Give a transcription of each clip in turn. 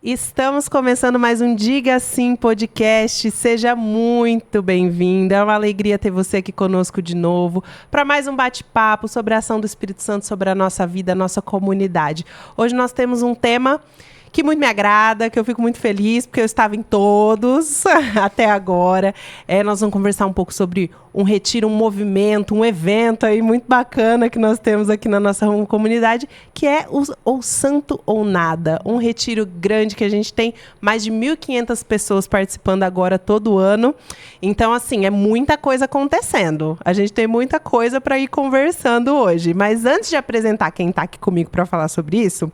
Estamos começando mais um Diga Sim Podcast. Seja muito bem-vindo. É uma alegria ter você aqui conosco de novo para mais um bate-papo sobre a ação do Espírito Santo sobre a nossa vida, a nossa comunidade. Hoje nós temos um tema que muito me agrada, que eu fico muito feliz, porque eu estava em todos até agora. Nós vamos conversar um pouco sobre um retiro, um movimento, um evento aí muito bacana que nós temos aqui na nossa comunidade, que é o Ou Santo ou Nada. Um retiro grande que a gente tem mais de 1.500 pessoas participando agora todo ano. Então, assim, é muita coisa acontecendo. A gente tem muita coisa para ir conversando hoje. Mas antes de apresentar quem está aqui comigo para falar sobre isso,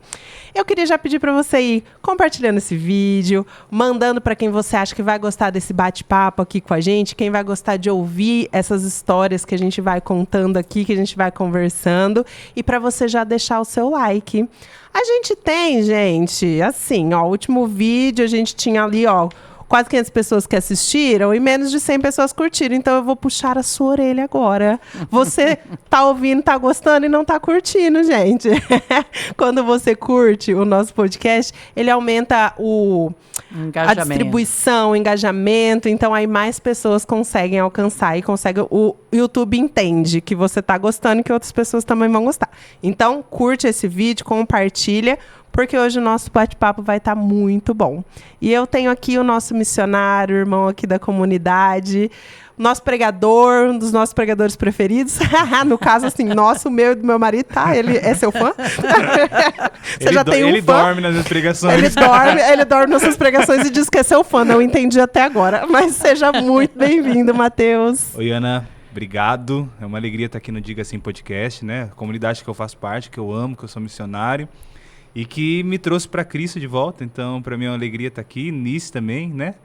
eu queria já pedir para você ir compartilhando esse vídeo, mandando para quem você acha que vai gostar desse bate-papo aqui com a gente, quem vai gostar de ouvir essas histórias que a gente vai contando aqui, que a gente vai conversando, e para você já deixar o seu like. A gente tem, gente, assim, ó, o último vídeo a gente tinha ali, ó, quase 500 pessoas que assistiram e menos de 100 pessoas curtiram. Então, eu vou puxar a sua orelha agora. Você tá ouvindo, tá gostando e não tá curtindo, gente. Quando você curte o nosso podcast, ele aumenta a distribuição, o engajamento. Então, aí mais pessoas conseguem alcançar e o YouTube entende que você tá gostando e que outras pessoas também vão gostar. Então, curte esse vídeo, compartilha, porque hoje o nosso bate-papo vai estar muito bom. E eu tenho aqui o nosso missionário, irmão aqui da comunidade, nosso pregador, um dos nossos pregadores preferidos. No caso, assim, nosso, meu e do meu marido, tá? Ele é seu fã? Você já tem um fã? Ele dorme nas minhas pregações. Ele dorme nas suas pregações e diz que é seu fã. Não entendi até agora. Mas seja muito bem-vindo, Matheus. Oi, Ana. Obrigado. É uma alegria estar aqui no Diga Sim Podcast, né? A comunidade que eu faço parte, que eu amo, que eu sou missionário. E que me trouxe para Cristo de volta. Então, para mim é uma alegria estar aqui, nisso também, né?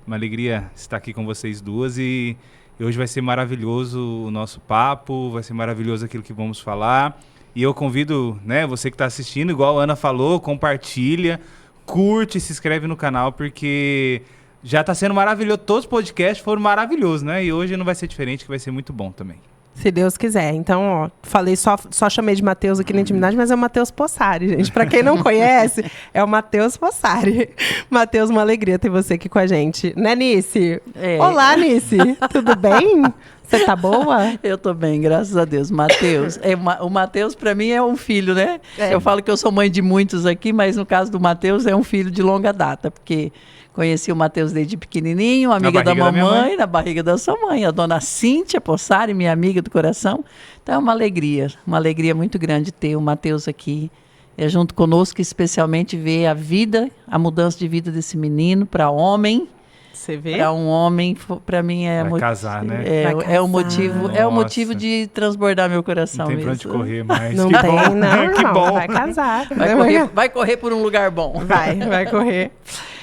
Uma alegria estar aqui com vocês duas e hoje vai ser maravilhoso o nosso papo, vai ser maravilhoso aquilo que vamos falar. E eu convido, né, você que está assistindo, igual a Ana falou, compartilha, curte, se inscreve no canal, porque já está sendo maravilhoso. Todos os podcasts foram maravilhosos, né? E hoje não vai ser diferente, que vai ser muito bom também. Se Deus quiser. Então, ó, falei, só chamei de Matheus aqui na intimidade, mas é o Matheus Possari, gente. Para quem não conhece, é o Matheus Possari. Matheus, uma alegria ter você aqui com a gente. Né, Nice? Olá, Nice. Tudo bem? Você tá boa? Eu tô bem, graças a Deus. Matheus. O Matheus, para mim, é um filho, né? Eu falo que eu sou mãe de muitos aqui, mas no caso do Matheus, é um filho de longa data, porque conheci o Matheus desde pequenininho, amiga da mamãe, na barriga da sua mãe, a dona Cíntia Possari, minha amiga do coração. Então é uma alegria muito grande ter o Matheus aqui, junto conosco, especialmente ver a mudança de vida desse menino para homem. Você vê? Para um homem, para mim é vai casar, né? É o motivo de transbordar meu coração. Não tem pra onde correr mais. Não que tem, bom. não. Que bom. Vai casar. Vai correr por um lugar bom. Vai correr.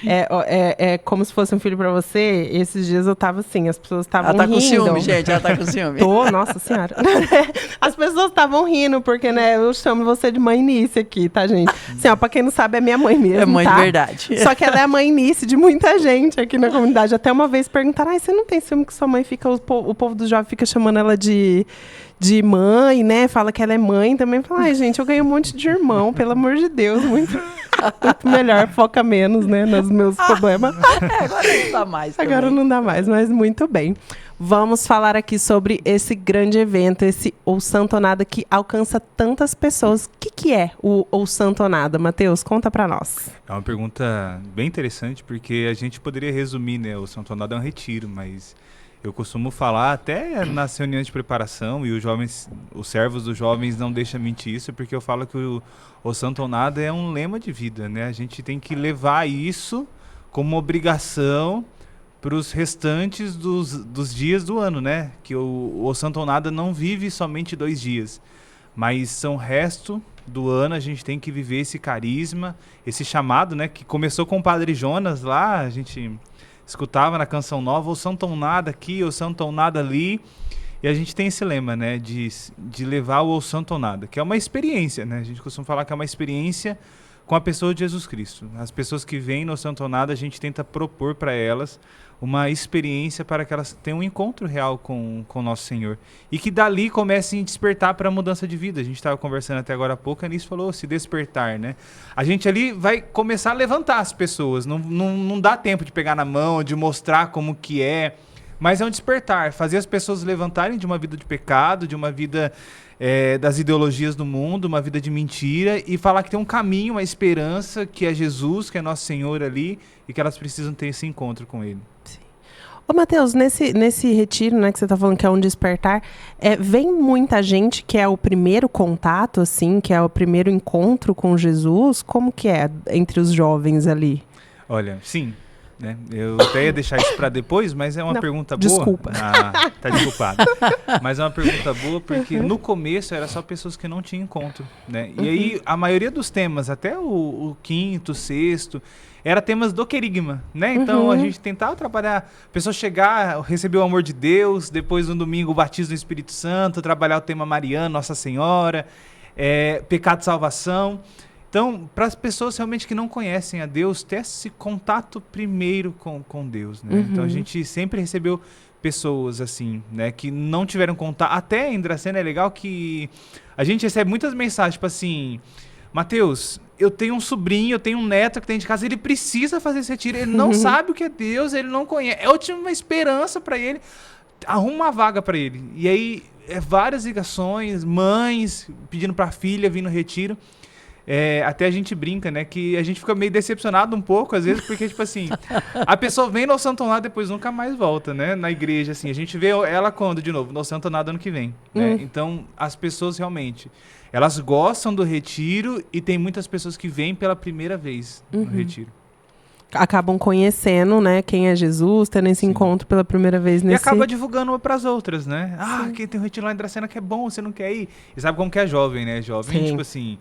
É como se fosse um filho pra você. Esses dias eu tava assim, as pessoas estavam rindo. Ela tá com ciúme, gente, ela tá com ciúme. Nossa senhora. As pessoas estavam rindo, porque, né, eu chamo você de mãe Nice aqui, tá, gente? Assim, ó, pra quem não sabe, é minha mãe mesmo, é mãe tá? de verdade. Só que ela é a mãe Nice de muita gente aqui na comunidade. Até uma vez perguntaram, você não tem ciúme que sua mãe fica, o povo do jovem fica chamando ela de mãe, né? Fala que ela é mãe também. Fala, gente, eu ganhei um monte de irmão, pelo amor de Deus, muito melhor, foca menos, né, nos meus problemas. Agora não dá mais. Agora não dá mais, mas muito bem. Vamos falar aqui sobre esse grande evento, esse Ou Santo ou Nada, que alcança tantas pessoas. O que é o Ou Santo ou Nada, Matheus? Conta pra nós. É uma pergunta bem interessante, porque a gente poderia resumir, né? O Santo ou Nada é um retiro, mas eu costumo falar até nas reuniões de preparação, e os servos dos jovens não deixam mentir isso, porque eu falo que o Santo ou Nada é um lema de vida, né? A gente tem que levar isso como obrigação para os restantes dos dias do ano, né? Que o Santo ou Nada não vive somente 2 dias, mas são o resto do ano. A gente tem que viver esse carisma, esse chamado, né? Que começou com o Padre Jonas lá, a gente escutava na Canção Nova, o Santo ou Nada aqui, o Santo ou Nada ali. E a gente tem esse lema, né, de levar o Santo ou Nada, que é uma experiência, né? A gente costuma falar que é uma experiência com a pessoa de Jesus Cristo. As pessoas que vêm no Santo ou Nada, a gente tenta propor para elas uma experiência para que elas tenham um encontro real com o nosso Senhor. E que dali comecem a despertar para a mudança de vida. A gente estava conversando até agora há pouco, a Anísio falou se despertar, né? A gente ali vai começar a levantar as pessoas. Não dá tempo de pegar na mão, de mostrar como que é. Mas é um despertar, fazer as pessoas levantarem de uma vida de pecado, de uma vida das ideologias do mundo, uma vida de mentira, e falar que tem um caminho, uma esperança, que é Jesus, que é nosso Senhor ali, e que elas precisam ter esse encontro com Ele. Sim. Ô, Matheus, nesse retiro, né, que você está falando que é um despertar, vem muita gente que é o primeiro contato, assim, que é o primeiro encontro com Jesus? Como que é entre os jovens ali? Olha, sim. Né? Eu até ia deixar isso para depois, mas é uma pergunta boa. Desculpa. Tá desculpado. Mas é uma pergunta boa porque no começo era só pessoas que não tinham encontro, né? E aí a maioria dos temas, até o quinto, sexto, era temas do querigma, né? Então a gente tentava trabalhar, a pessoa chegar, receber o amor de Deus, depois no domingo o batismo do Espírito Santo, trabalhar o tema Mariana, Nossa Senhora, pecado e salvação. Então, para as pessoas realmente que não conhecem a Deus, ter esse contato primeiro com Deus, né? Então, a gente sempre recebeu pessoas, assim, né, que não tiveram contato. Até em Dracena é legal que a gente recebe muitas mensagens, tipo assim, Matheus, eu tenho um sobrinho, eu tenho um neto que tem de casa, ele precisa fazer esse retiro, ele não sabe o que é Deus, ele não conhece. Eu tive uma esperança para ele, arruma uma vaga para ele. E aí, várias ligações, mães pedindo para a filha vir no retiro. Até a gente brinca, né? Que a gente fica meio decepcionado um pouco, às vezes, porque, tipo assim, a pessoa vem no Santo Nada e depois nunca mais volta, né? Na igreja, assim. A gente vê ela quando, de novo? No Santo Nada ano que vem, né? Então, as pessoas realmente, elas gostam do retiro e tem muitas pessoas que vêm pela primeira vez no retiro. Acabam conhecendo, né, quem é Jesus, tendo esse encontro pela primeira vez nesse... E acaba divulgando uma pras outras, né? Quem tem um retiro lá em Dracena que é bom, você não quer ir? E sabe como que é jovem, né? Jovem, tipo assim...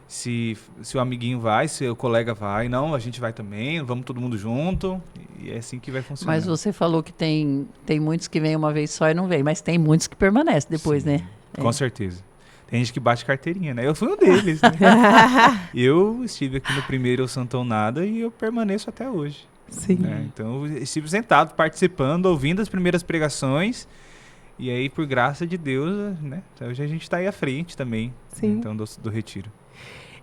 Se o amiguinho vai, se o colega vai, não, a gente vai também, vamos todo mundo junto, e é assim que vai funcionar. Mas você falou que tem muitos que vêm uma vez só e não vêm, mas tem muitos que permanecem depois, sim, né? Com certeza. Tem gente que bate carteirinha, né? Eu fui um deles, né? Eu estive aqui no primeiro Santo Nada e eu permaneço até hoje. Sim. Né? Então, eu estive sentado, participando, ouvindo as primeiras pregações, e aí, por graça de Deus, né? Hoje a gente está aí à frente também, então, do retiro.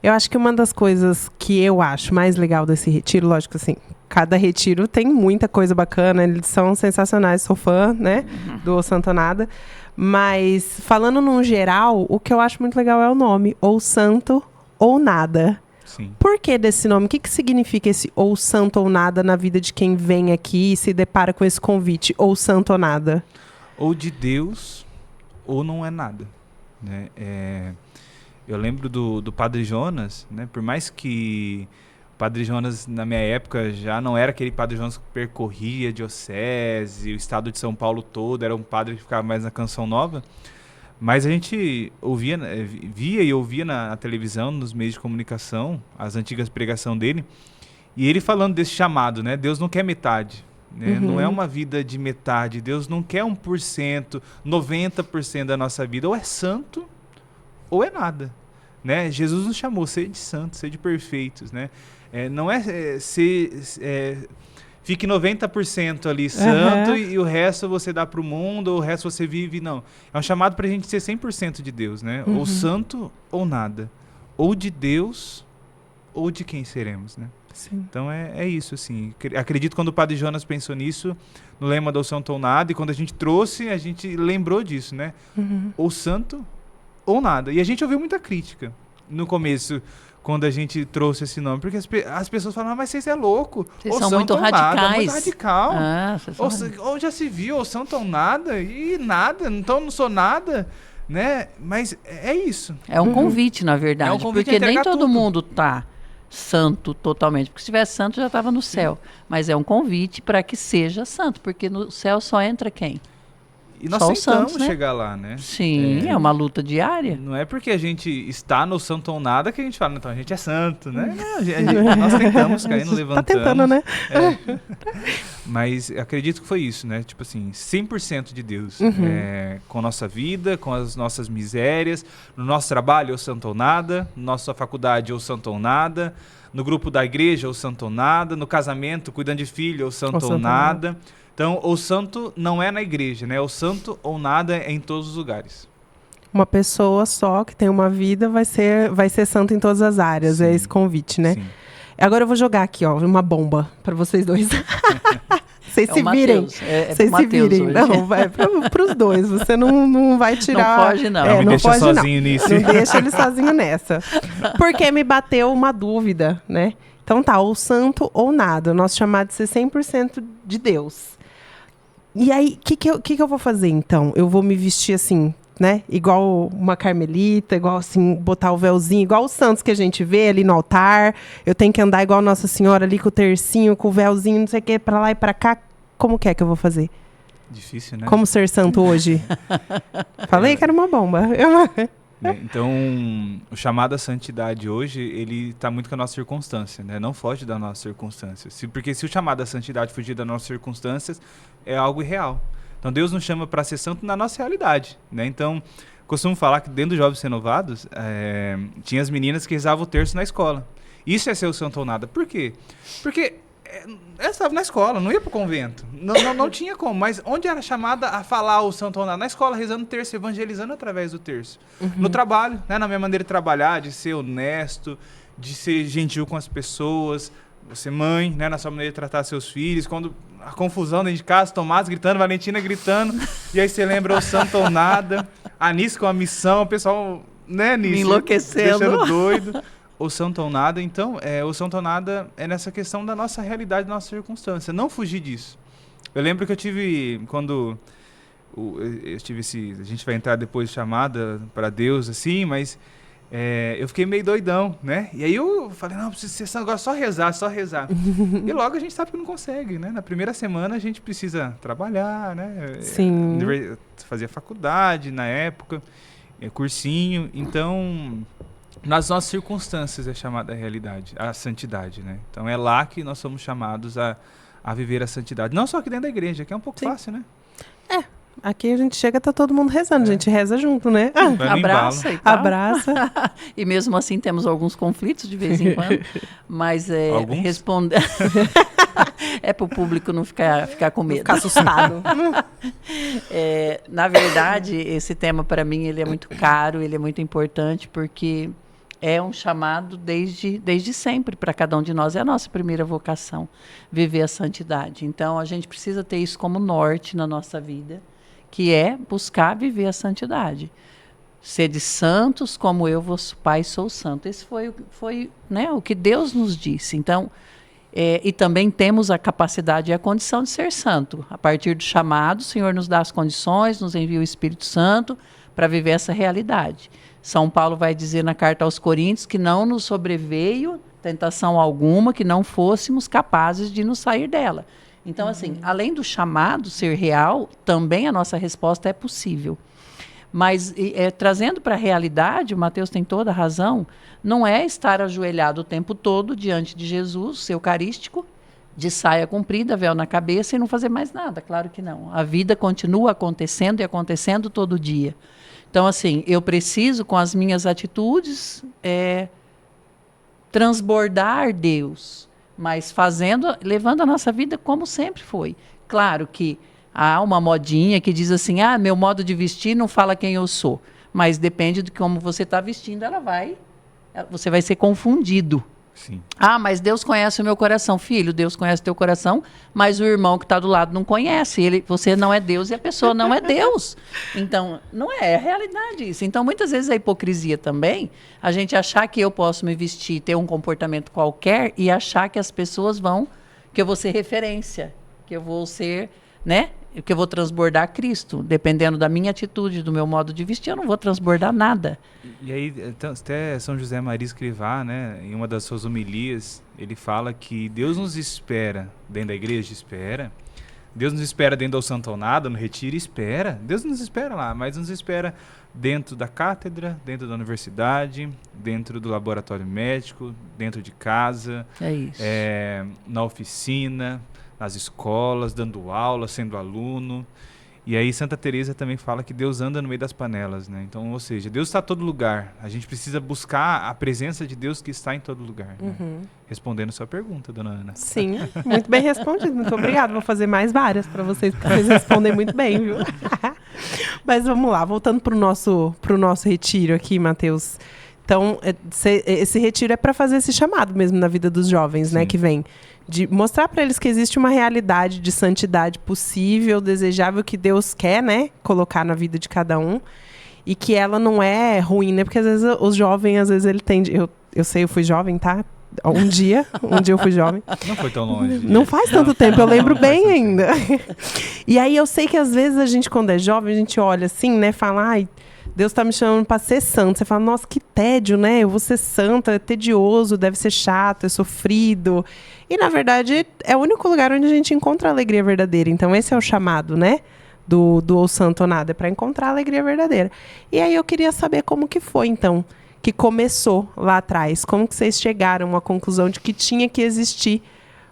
Eu acho que uma das coisas que eu acho mais legal desse retiro, lógico assim, cada retiro tem muita coisa bacana, eles são sensacionais, sou fã, né, do Santo Nada, mas falando num geral, o que eu acho muito legal é o nome, ou Santo ou Nada. Sim. Por que desse nome? O que significa esse ou Santo ou Nada na vida de quem vem aqui e se depara com esse convite, ou Santo ou Nada? Ou de Deus, ou não é nada, né? Eu lembro do Padre Jonas, né? Por mais que o Padre Jonas, na minha época, já não era aquele Padre Jonas que percorria a diocese, o estado de São Paulo todo, era um padre que ficava mais na Canção Nova, mas a gente via e ouvia na televisão, nos meios de comunicação, as antigas pregações dele, e ele falando desse chamado, né? Deus não quer metade, né? Não é uma vida de metade, Deus não quer 1%, 90% da nossa vida, ou é santo, ou é nada, né? Jesus nos chamou, sede santos, sede perfeitos, né? Não fique 90% ali santo e o resto você dá para o mundo, ou o resto você vive, não. É um chamado para a gente ser 100% de Deus, né? Ou santo ou nada, ou de Deus ou de quem seremos, né? Sim. Então é isso, assim. Acredito quando o Padre Jonas pensou nisso, no lema do Santo ou Nada, e quando a gente trouxe, a gente lembrou disso, né? Ou santo ou nada. E a gente ouviu muita crítica no começo, quando a gente trouxe esse nome, porque as pessoas falavam, mas vocês é louco. Vocês são muito radicais. Nada, muito radical. Ou já se viu, ou santo ou nada, e nada, então não sou nada, né? Mas é isso. É um convite, na verdade, é um convite porque nem todo tudo. mundo tá santo totalmente, porque se tivesse santo já estava no céu, mas é um convite para que seja santo, porque no céu só entra quem? E nós só tentamos santos, né? chegar lá, né? Sim, é uma luta diária. Não é porque a gente está no santo ou nada que a gente fala, então a gente é santo, né? Não, nós tentamos cair, não levantamos. Tá tentando, né? Mas acredito que foi isso, né? Tipo assim, 100% de Deus. Com a nossa vida, com as nossas misérias, no nosso trabalho, ou santo ou nada, na nossa faculdade, ou santo ou nada, no grupo da igreja, ou santo ou nada, no casamento, cuidando de filho, ou santo ou nada. Então, o santo não é na igreja, né? O santo ou nada é em todos os lugares. Uma pessoa só que tem uma vida vai ser santo em todas as áreas. Sim. É esse convite, né? Sim. Agora eu vou jogar aqui, ó, uma bomba para vocês dois. Vocês se virem. Vocês se virem. Hoje. Não, vai pros dois. Você não vai tirar. Não foge, não. Não me deixa foge, sozinho nisso. Não deixa ele sozinho nessa. Porque me bateu uma dúvida, né? Então tá, ou santo ou nada. O nosso chamado de ser 100% de Deus. E aí, o que eu vou fazer, então? Eu vou me vestir assim, né? Igual uma carmelita, igual assim, botar o véuzinho, igual os santos que a gente vê ali no altar. Eu tenho que andar igual Nossa Senhora ali com o tercinho, com o véuzinho, não sei o que, pra lá e pra cá. Como que eu vou fazer? Difícil, né? Como ser santo hoje? Falei que era uma bomba. Então, o chamado à santidade hoje, ele está muito com a nossa circunstância, né? Não foge da nossa circunstância. Porque se o chamado à santidade fugir das nossas circunstâncias, é algo irreal. Então, Deus nos chama para ser santo na nossa realidade, né? Então, costumo falar que dentro dos Jovens Renovados, tinha as meninas que rezavam o terço na escola. Isso é ser o santo ou nada. Por quê? Porque ela estava na escola, não ia para o convento. Não tinha como. Mas onde era chamada a falar o santo ou nada? Na escola, rezando o terço, evangelizando através do terço. No trabalho, né? Na minha maneira de trabalhar, de ser honesto, de ser gentil com as pessoas. Você mãe, né? Na sua maneira de tratar seus filhos. Quando a confusão dentro de casa, Tomás gritando, Valentina gritando. E aí você lembra o santo ou nada. A Nice com a missão, o pessoal, né, Nice? Enlouquecendo. Deixando doido. O santo ou nada, então, o santo ou nada é nessa questão da nossa realidade, da nossa circunstância. Não fugir disso. Eu lembro que eu tive, quando eu tive a gente vai entrar depois de chamada para Deus, assim, mas eu fiquei meio doidão, né? E aí eu falei, não, preciso ser santo, agora só rezar. E logo a gente sabe que não consegue, né? Na primeira semana a gente precisa trabalhar, né? Sim. Fazia faculdade na época, cursinho, então... Nas nossas circunstâncias é chamada a realidade, a santidade, né? Então é lá que nós somos chamados a viver a santidade. Não só aqui dentro da igreja, que é um pouco fácil, né? Aqui a gente chega, tá todo mundo rezando, a gente reza junto, né? Abraça e tal. Abraça. E mesmo assim temos alguns conflitos de vez em quando, mas responder é para o público não ficar com medo. Ficar assustado. Na verdade, esse tema para mim ele é muito caro, ele é muito importante porque é um chamado desde sempre para cada um de nós. É a nossa primeira vocação, viver a santidade. Então, a gente precisa ter isso como norte na nossa vida, que é buscar viver a santidade. Sede santos como eu, vosso Pai, sou santo. Esse foi né, o que Deus nos disse. Então, e também temos a capacidade e a condição de ser santo. A partir do chamado, o Senhor nos dá as condições, nos envia o Espírito Santo para viver essa realidade. São Paulo vai dizer na carta aos Coríntios que não nos sobreveio tentação alguma, que não fôssemos capazes de nos sair dela. Então, assim, além do chamado ser real, também a nossa resposta é possível. Mas, trazendo para a realidade, o Mateus tem toda a razão, não é estar ajoelhado o tempo todo diante de Jesus, eucarístico, de saia comprida, véu na cabeça e não fazer mais nada. Claro que não. A vida continua acontecendo e acontecendo todo dia. Então, assim, eu preciso, com as minhas atitudes, transbordar Deus, mas levando a nossa vida como sempre foi. Claro que há uma modinha que diz assim, meu modo de vestir não fala quem eu sou, mas depende de como você está vestindo, você vai ser confundido. Sim. Mas Deus conhece o meu coração. Filho, Deus conhece o teu coração, mas o irmão que está do lado não conhece. Você não é Deus e a pessoa não é Deus. Então, não é realidade isso. Então, muitas vezes a hipocrisia também, a gente achar que eu posso me vestir, ter um comportamento qualquer e achar que as pessoas que eu vou ser referência, que eu vou ser, né? Que eu vou transbordar Cristo. Dependendo da minha atitude, do meu modo de vestir, eu não vou transbordar nada. E aí, então, até São José Maria Escrivá, né, em uma das suas homilias, ele fala que Deus nos espera dentro da igreja, Deus nos espera dentro do Santo ou Nada, no retiro, Deus nos espera lá, mas nos espera dentro da cátedra, dentro da universidade, dentro do laboratório médico, dentro de casa, É isso. Na oficina, nas escolas, dando aula, sendo aluno. E aí Santa Teresa também fala que Deus anda no meio das panelas, né? Então, ou seja, Deus está em todo lugar. A gente precisa buscar a presença de Deus que está em todo lugar. Né? Respondendo a sua pergunta, dona Ana. Sim, muito bem respondido. Muito obrigada. Vou fazer mais várias para vocês, porque vocês respondem muito bem, viu? Mas vamos lá, voltando pro nosso retiro aqui, Matheus. Então, esse retiro é para fazer esse chamado mesmo na vida dos jovens, né? Que vem de mostrar para eles que existe uma realidade de santidade possível, desejável, que Deus quer, né? Colocar na vida de cada um. E que ela não é ruim, né? Porque às vezes os jovens, às vezes ele tende... Eu sei, eu fui jovem, tá? Um dia eu fui jovem. Não foi tão longe. Não faz tanto tempo, eu lembro bem ainda. E aí eu sei que às vezes a gente, quando é jovem, a gente olha assim, né? Fala, ai, Deus tá me chamando para ser santo. Você fala, nossa, que tédio, né? Eu vou ser santa, é tedioso, deve ser chato, é sofrido. E, na verdade, é o único lugar onde a gente encontra a alegria verdadeira. Então, esse é o chamado, né? Do ou santo ou nada, é para encontrar a alegria verdadeira. E aí eu queria saber como que foi, então, que começou lá atrás. Como que vocês chegaram à conclusão de que tinha que existir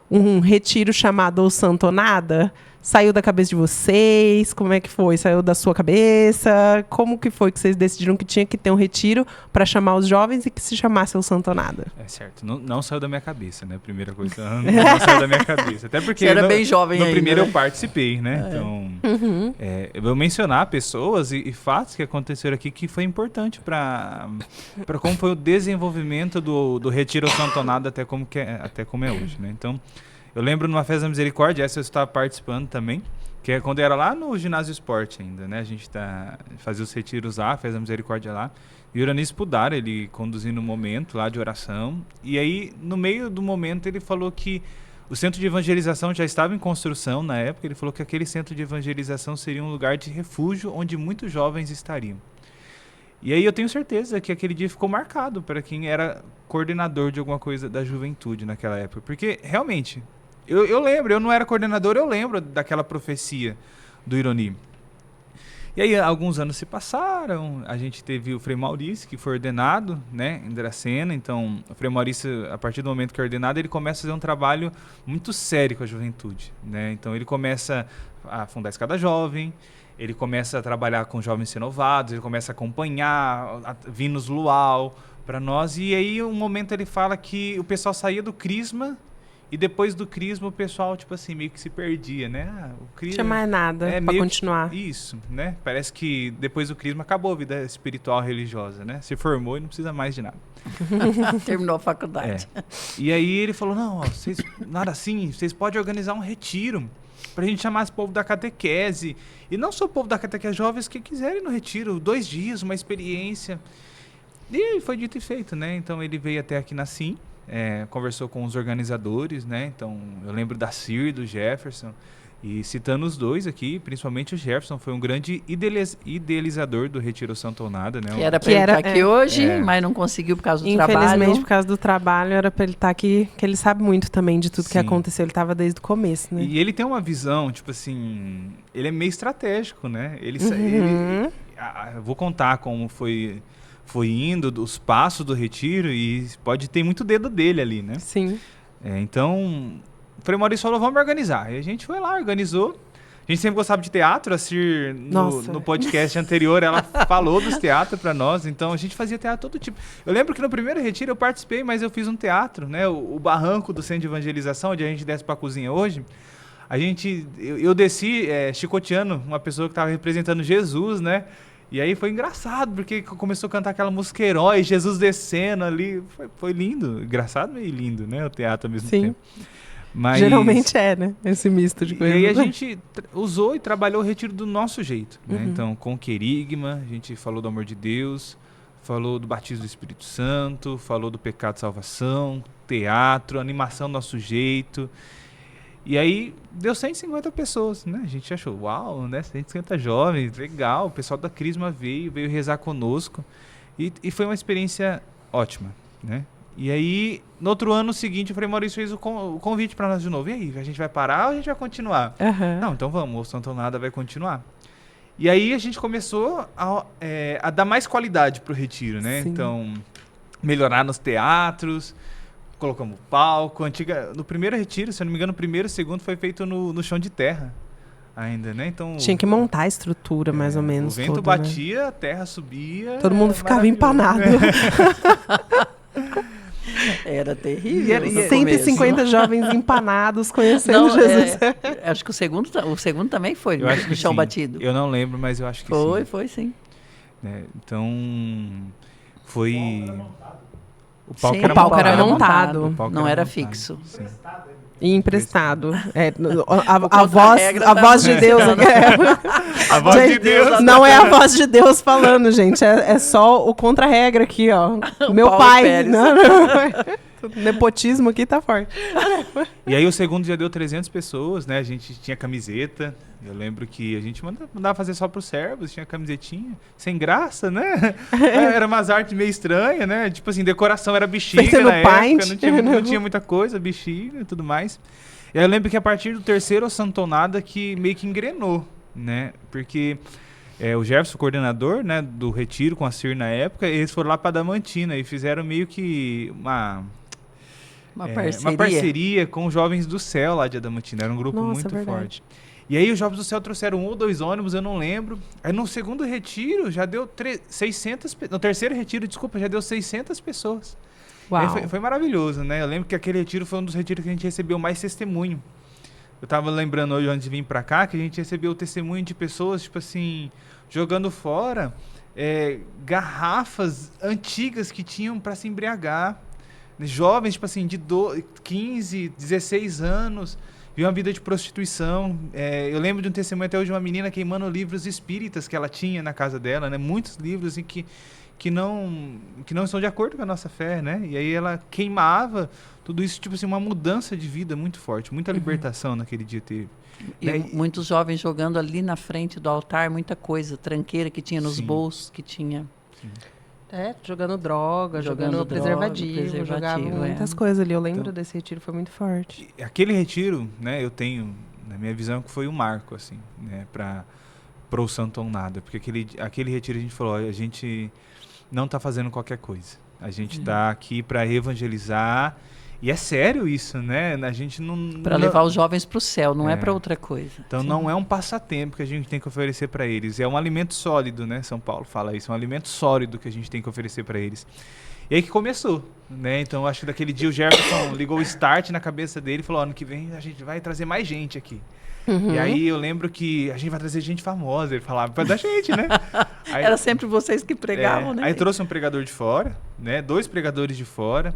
um retiro chamado ou santo ou nada? Saiu da cabeça de vocês? Como é que foi? Saiu da sua cabeça? Como que foi que vocês decidiram que tinha que ter um retiro para chamar os jovens e que se chamasse o santo ou nada? É certo. Não saiu da minha cabeça, né? Primeira coisa. Não saiu da minha cabeça. Até porque você era bem jovem no ainda, primeiro né? eu participei, né? Então, eu vou mencionar pessoas e fatos que aconteceram aqui que foi importante para como foi o desenvolvimento do retiro ou santo ou nada até como é hoje, né? Então, eu lembro numa festa da misericórdia, essa eu estava participando também, que é quando era lá no ginásio esporte ainda, né? A gente fazia os retiros lá, fez a misericórdia lá. E o Uranísio Pudar, ele conduzindo um momento lá de oração. E aí, no meio do momento, ele falou que o centro de evangelização já estava em construção na época. Ele falou que aquele centro de evangelização seria um lugar de refúgio onde muitos jovens estariam. E aí eu tenho certeza que aquele dia ficou marcado para quem era coordenador de alguma coisa da juventude naquela época. Porque, realmente... Eu lembro, eu não era coordenador, eu lembro daquela profecia do Ironi. E aí, alguns anos se passaram, a gente teve o Frei Maurício, que foi ordenado, né, em Dracena. Então, o Frei Maurício, a partir do momento que é ordenado, ele começa a fazer um trabalho muito sério com a juventude, né? Então, ele começa a fundar a Escada Jovem, ele começa a trabalhar com jovens renovados, ele começa a acompanhar Vinus Luau para nós. E aí, um momento ele fala que o pessoal saía do crisma. E depois do crisma, o pessoal, tipo assim, meio que se perdia, né? O crisma, não tinha mais nada pra continuar. Isso, né? Parece que depois do crisma acabou a vida espiritual religiosa, né? Se formou e não precisa mais de nada. Terminou a faculdade. E aí ele falou, não, ó, nada assim, vocês podem organizar um retiro pra gente chamar esse povo da catequese. E não só o povo da catequese, jovens que quiserem no retiro, 2 dias, uma experiência. E foi dito e feito, né? Então ele veio até aqui na Sim. Conversou com os organizadores, né? Então, eu lembro da Cir, do Jefferson, e citando os dois aqui, principalmente o Jefferson, foi um grande idealizador do Retiro Santo ou Nada, né? Que era para ele estar aqui hoje, mas não conseguiu por causa do trabalho. Infelizmente, por causa do trabalho, era para ele estar aqui, que ele sabe muito também de tudo que aconteceu, ele estava desde o começo, né? E ele tem uma visão, tipo assim, ele é meio estratégico, né? Vou contar como foi indo, os passos do retiro, e pode ter muito dedo dele ali, né? Sim. Então, o Frei Maurício falou, vamos organizar. E a gente foi lá, organizou. A gente sempre gostava de teatro, a Cir, no podcast anterior, ela falou dos teatros para nós, então a gente fazia teatro todo tipo. Eu lembro que no primeiro retiro eu participei, mas eu fiz um teatro, né? O barranco do centro de evangelização, onde a gente desce para a cozinha hoje. Eu desci chicoteando uma pessoa que estava representando Jesus, né? E aí foi engraçado, porque começou a cantar aquela música Herói, Jesus descendo ali. Foi lindo. Engraçado e lindo, né? O teatro ao mesmo tempo. Mas... geralmente né? Esse misto de coisas. E aí a gente usou e trabalhou o retiro do nosso jeito, né? Então, com querigma, a gente falou do amor de Deus, falou do batismo do Espírito Santo, falou do pecado de salvação, teatro, animação do nosso jeito. E aí deu 150 pessoas, né? A gente achou, uau, né? 150 jovens, legal. O pessoal da Crisma veio rezar conosco. E foi uma experiência ótima, né? E aí, no outro ano seguinte, o Frei Maurício fez o convite para nós de novo. E aí, a gente vai parar ou a gente vai continuar? Não, então vamos, o Santo Nada vai continuar. E aí a gente começou a dar mais qualidade pro retiro, né? Sim. Então, melhorar nos teatros, colocamos palco. No primeiro retiro, se eu não me engano, o primeiro e o segundo foi feito no chão de terra ainda, né? Então, tinha que montar a estrutura, mais ou menos. O vento toda, batia, a terra subia. Todo mundo ficava empanado. Era terrível. E 150 jovens empanados conhecendo Jesus. Acho que o segundo também foi no chão batido. Eu não lembro, mas eu acho que sim. Foi sim. Então, foi... O palco era montado. Não era fixo. Sim. E emprestado. A voz de Deus. A voz de Deus. Não é a voz de Deus falando, gente. É só o contra-regra aqui, ó. Meu Paulo pai. Pérez. Não. Nepotismo aqui tá forte. E aí o segundo já deu 300 pessoas, né? A gente tinha camiseta. Eu lembro que a gente mandava fazer só pros servos, tinha camisetinha. Sem graça, né? Era umas artes meio estranhas, né? Tipo assim, decoração era bexiga na época, não tinha muita coisa, bexiga e tudo mais. E aí eu lembro que a partir do terceiro santonada que meio que engrenou, né? Porque o Jefferson, coordenador, né, do retiro com a CIR na época, eles foram lá para Adamantina e fizeram meio que uma parceria com os Jovens do Céu lá de Adamantina. Era um grupo muito forte. E aí os Jovens do Céu trouxeram 1 ou 2 ônibus, eu não lembro. Aí no segundo retiro já deu 600... No terceiro retiro, desculpa, já deu 600 pessoas. Uau. Foi maravilhoso, né? Eu lembro que aquele retiro foi um dos retiros que a gente recebeu mais testemunho. Eu tava lembrando hoje, antes de vir pra cá, que a gente recebeu o testemunho de pessoas, tipo assim, jogando fora garrafas antigas que tinham para se embriagar. Jovens, tipo assim, de 15, 16 anos, viviam uma vida de prostituição. Eu lembro de um testemunho até hoje de uma menina queimando livros espíritas que ela tinha na casa dela, né? Muitos livros assim, que não estão de acordo com a nossa fé, né? E aí ela queimava tudo isso, tipo assim, uma mudança de vida muito forte, muita libertação naquele dia teve. E muitos jovens jogando ali na frente do altar, muita coisa, tranqueira que tinha nos bolsos, que tinha... Sim. Jogando droga, jogando preservativo, jogava muitas coisas ali. Eu lembro desse retiro, foi muito forte. Aquele retiro, né, eu tenho, na minha visão, que foi um marco, assim, né, para o Santo Nada. Porque aquele retiro a gente falou, a gente não está fazendo qualquer coisa. A gente está aqui para evangelizar. E é sério isso, né? A gente não... Para levar os jovens para o céu, não é para outra coisa. Então não é um passatempo que a gente tem que oferecer para eles. É um alimento sólido, né? São Paulo fala isso. É um alimento sólido que a gente tem que oferecer para eles. E aí que começou, né? Então acho que daquele dia o Jefferson ligou o start na cabeça dele e falou, ano que vem a gente vai trazer mais gente aqui. E aí eu lembro que a gente vai trazer gente famosa. Ele falava para da gente, né? Aí, era sempre vocês que pregavam, né? Aí trouxe um pregador de fora, né? 2 pregadores de fora.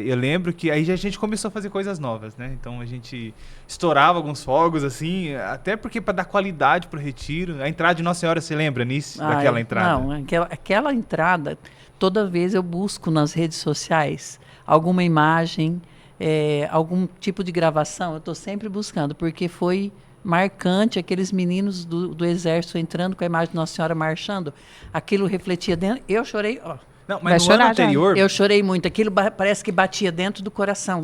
Eu lembro que aí a gente começou a fazer coisas novas, né? Então a gente estourava alguns fogos, assim, até porque para dar qualidade pro retiro. A entrada de Nossa Senhora, você lembra nisso? Daquela entrada? Não, aquela entrada, toda vez eu busco nas redes sociais alguma imagem, algum tipo de gravação, eu estou sempre buscando, porque foi marcante aqueles meninos do exército entrando com a imagem de Nossa Senhora marchando. Aquilo refletia dentro. Eu chorei, ó. Não, mas no ano anterior... Eu chorei muito. Aquilo parece que batia dentro do coração.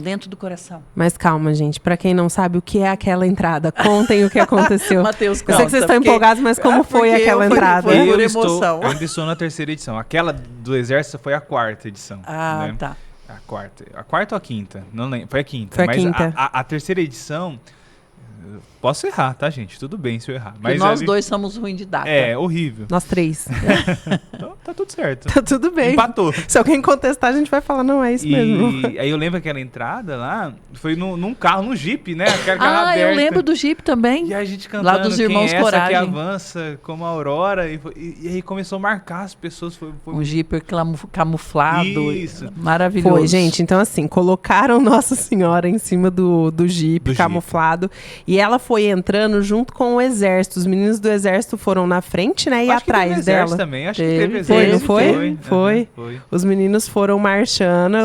Mas calma, gente. Pra quem não sabe o que é aquela entrada, contem o que aconteceu. Mateus, eu sei que vocês estão empolgados, mas como foi aquela entrada? Foi por emoção. Eu ainda estou na 3ª edição. Aquela do Exército foi a 4ª edição. Ah, né? Tá. A 4ª. A 4ª ou a 5ª? Não lembro. Foi a 5ª. Foi a 5ª. A 3ª edição... Posso errar, tá, gente? Tudo bem se eu errar. Mas nós dois somos ruins de data. É, horrível. Nós 3. Então, tá tudo certo. Tá tudo bem. Empatou. Se alguém contestar, a gente vai falar, não, é isso mesmo. Aí eu lembro aquela entrada lá, foi num carro, num Jeep, né? Aquela carro aberta. Eu lembro do Jeep também. E a gente cantando, lá dos Irmãos quem é essa Coragem. que avança como a Aurora. E aí começou a marcar as pessoas. Foi... Um Jeep camuflado. Isso. Maravilhoso. Foi, gente. Então, assim, colocaram Nossa Senhora em cima do Jeep camuflado. E ela foi entrando junto com o exército. Os meninos do exército foram na frente, né? E acho atrás que dela. Também. Acho que teve exército. Foi. Os meninos foram marchando.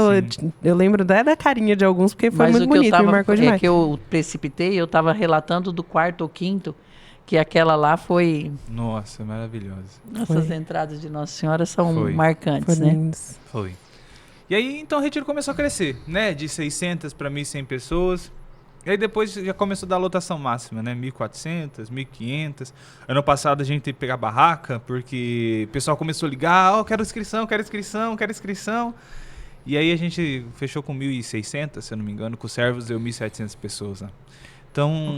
Eu lembro da carinha de alguns, porque foi muito bonito, me marcou demais. É que eu precipitei, eu estava relatando do 4º ou 5º, que aquela lá foi... Nossa, maravilhosa. Essas entradas de Nossa Senhora são marcantes, né? Foi. E aí, então, o retiro começou a crescer, né? De 600 para 1.100 pessoas. E aí depois já começou a dar a lotação máxima, né? 1.400, 1.500. Ano passado a gente teve que pegar barraca, porque o pessoal começou a ligar, quero inscrição. E aí a gente fechou com 1.600, se eu não me engano, com os servos deu 1.700 pessoas, né? Então,